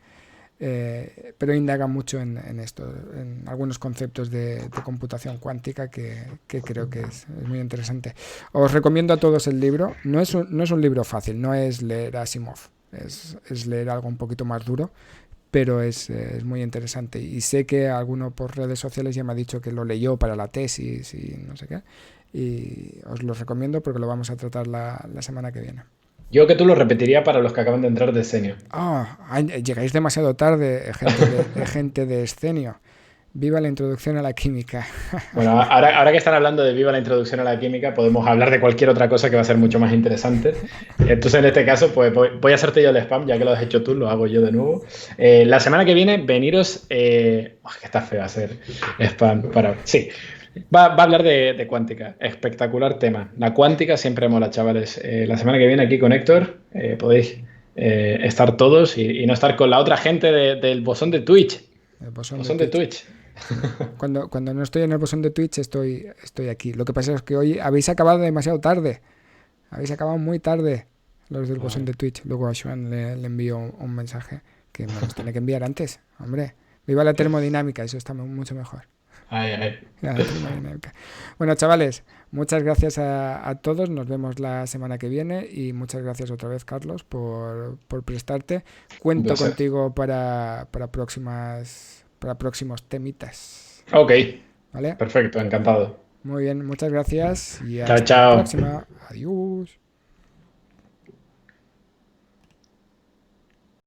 Pero indaga mucho en esto, en algunos conceptos de computación cuántica que creo que es muy interesante. Os recomiendo a todos el libro. No es un libro fácil, no es leer Asimov, es leer algo un poquito más duro, pero es muy interesante. Y sé que alguno por redes sociales ya me ha dicho que lo leyó para la tesis y no sé qué. Y os lo recomiendo porque lo vamos a tratar la semana que viene. Yo que tú lo repetiría para los que acaban de entrar de Senior. Llegáis demasiado tarde, gente de Escenio. Viva la introducción a la química. Bueno, ahora que están hablando de viva la introducción a la química, podemos hablar de cualquier otra cosa que va a ser mucho más interesante. Entonces, en este caso, pues voy a hacerte yo el spam, ya que lo has hecho tú, lo hago yo de nuevo. La semana que viene, veniros... que está feo hacer spam para... Sí, va a hablar de cuántica. Espectacular tema. La cuántica siempre mola, chavales. La semana que viene aquí con Héctor podéis estar todos y no estar con la otra gente del bosón de Twitch. El bosón de Bosón de Twitch. Twitch. Sí. Cuando no estoy en el bosón de Twitch, estoy aquí. Lo que pasa es que hoy habéis acabado demasiado tarde. Habéis acabado muy tarde los del bosón de Twitch. Luego a Joan le envío un mensaje que me los tiene que enviar antes. Hombre, viva la termodinámica, eso está mucho mejor. Ay, ay. Bueno, chavales, muchas gracias a todos. Nos vemos la semana que viene y muchas gracias otra vez, Carlos, por prestarte. Cuento contigo para próximos temitas. Ok, ¿Vale? perfecto, encantado. Muy bien, muchas gracias y Chao, hasta la chao. próxima. Adiós.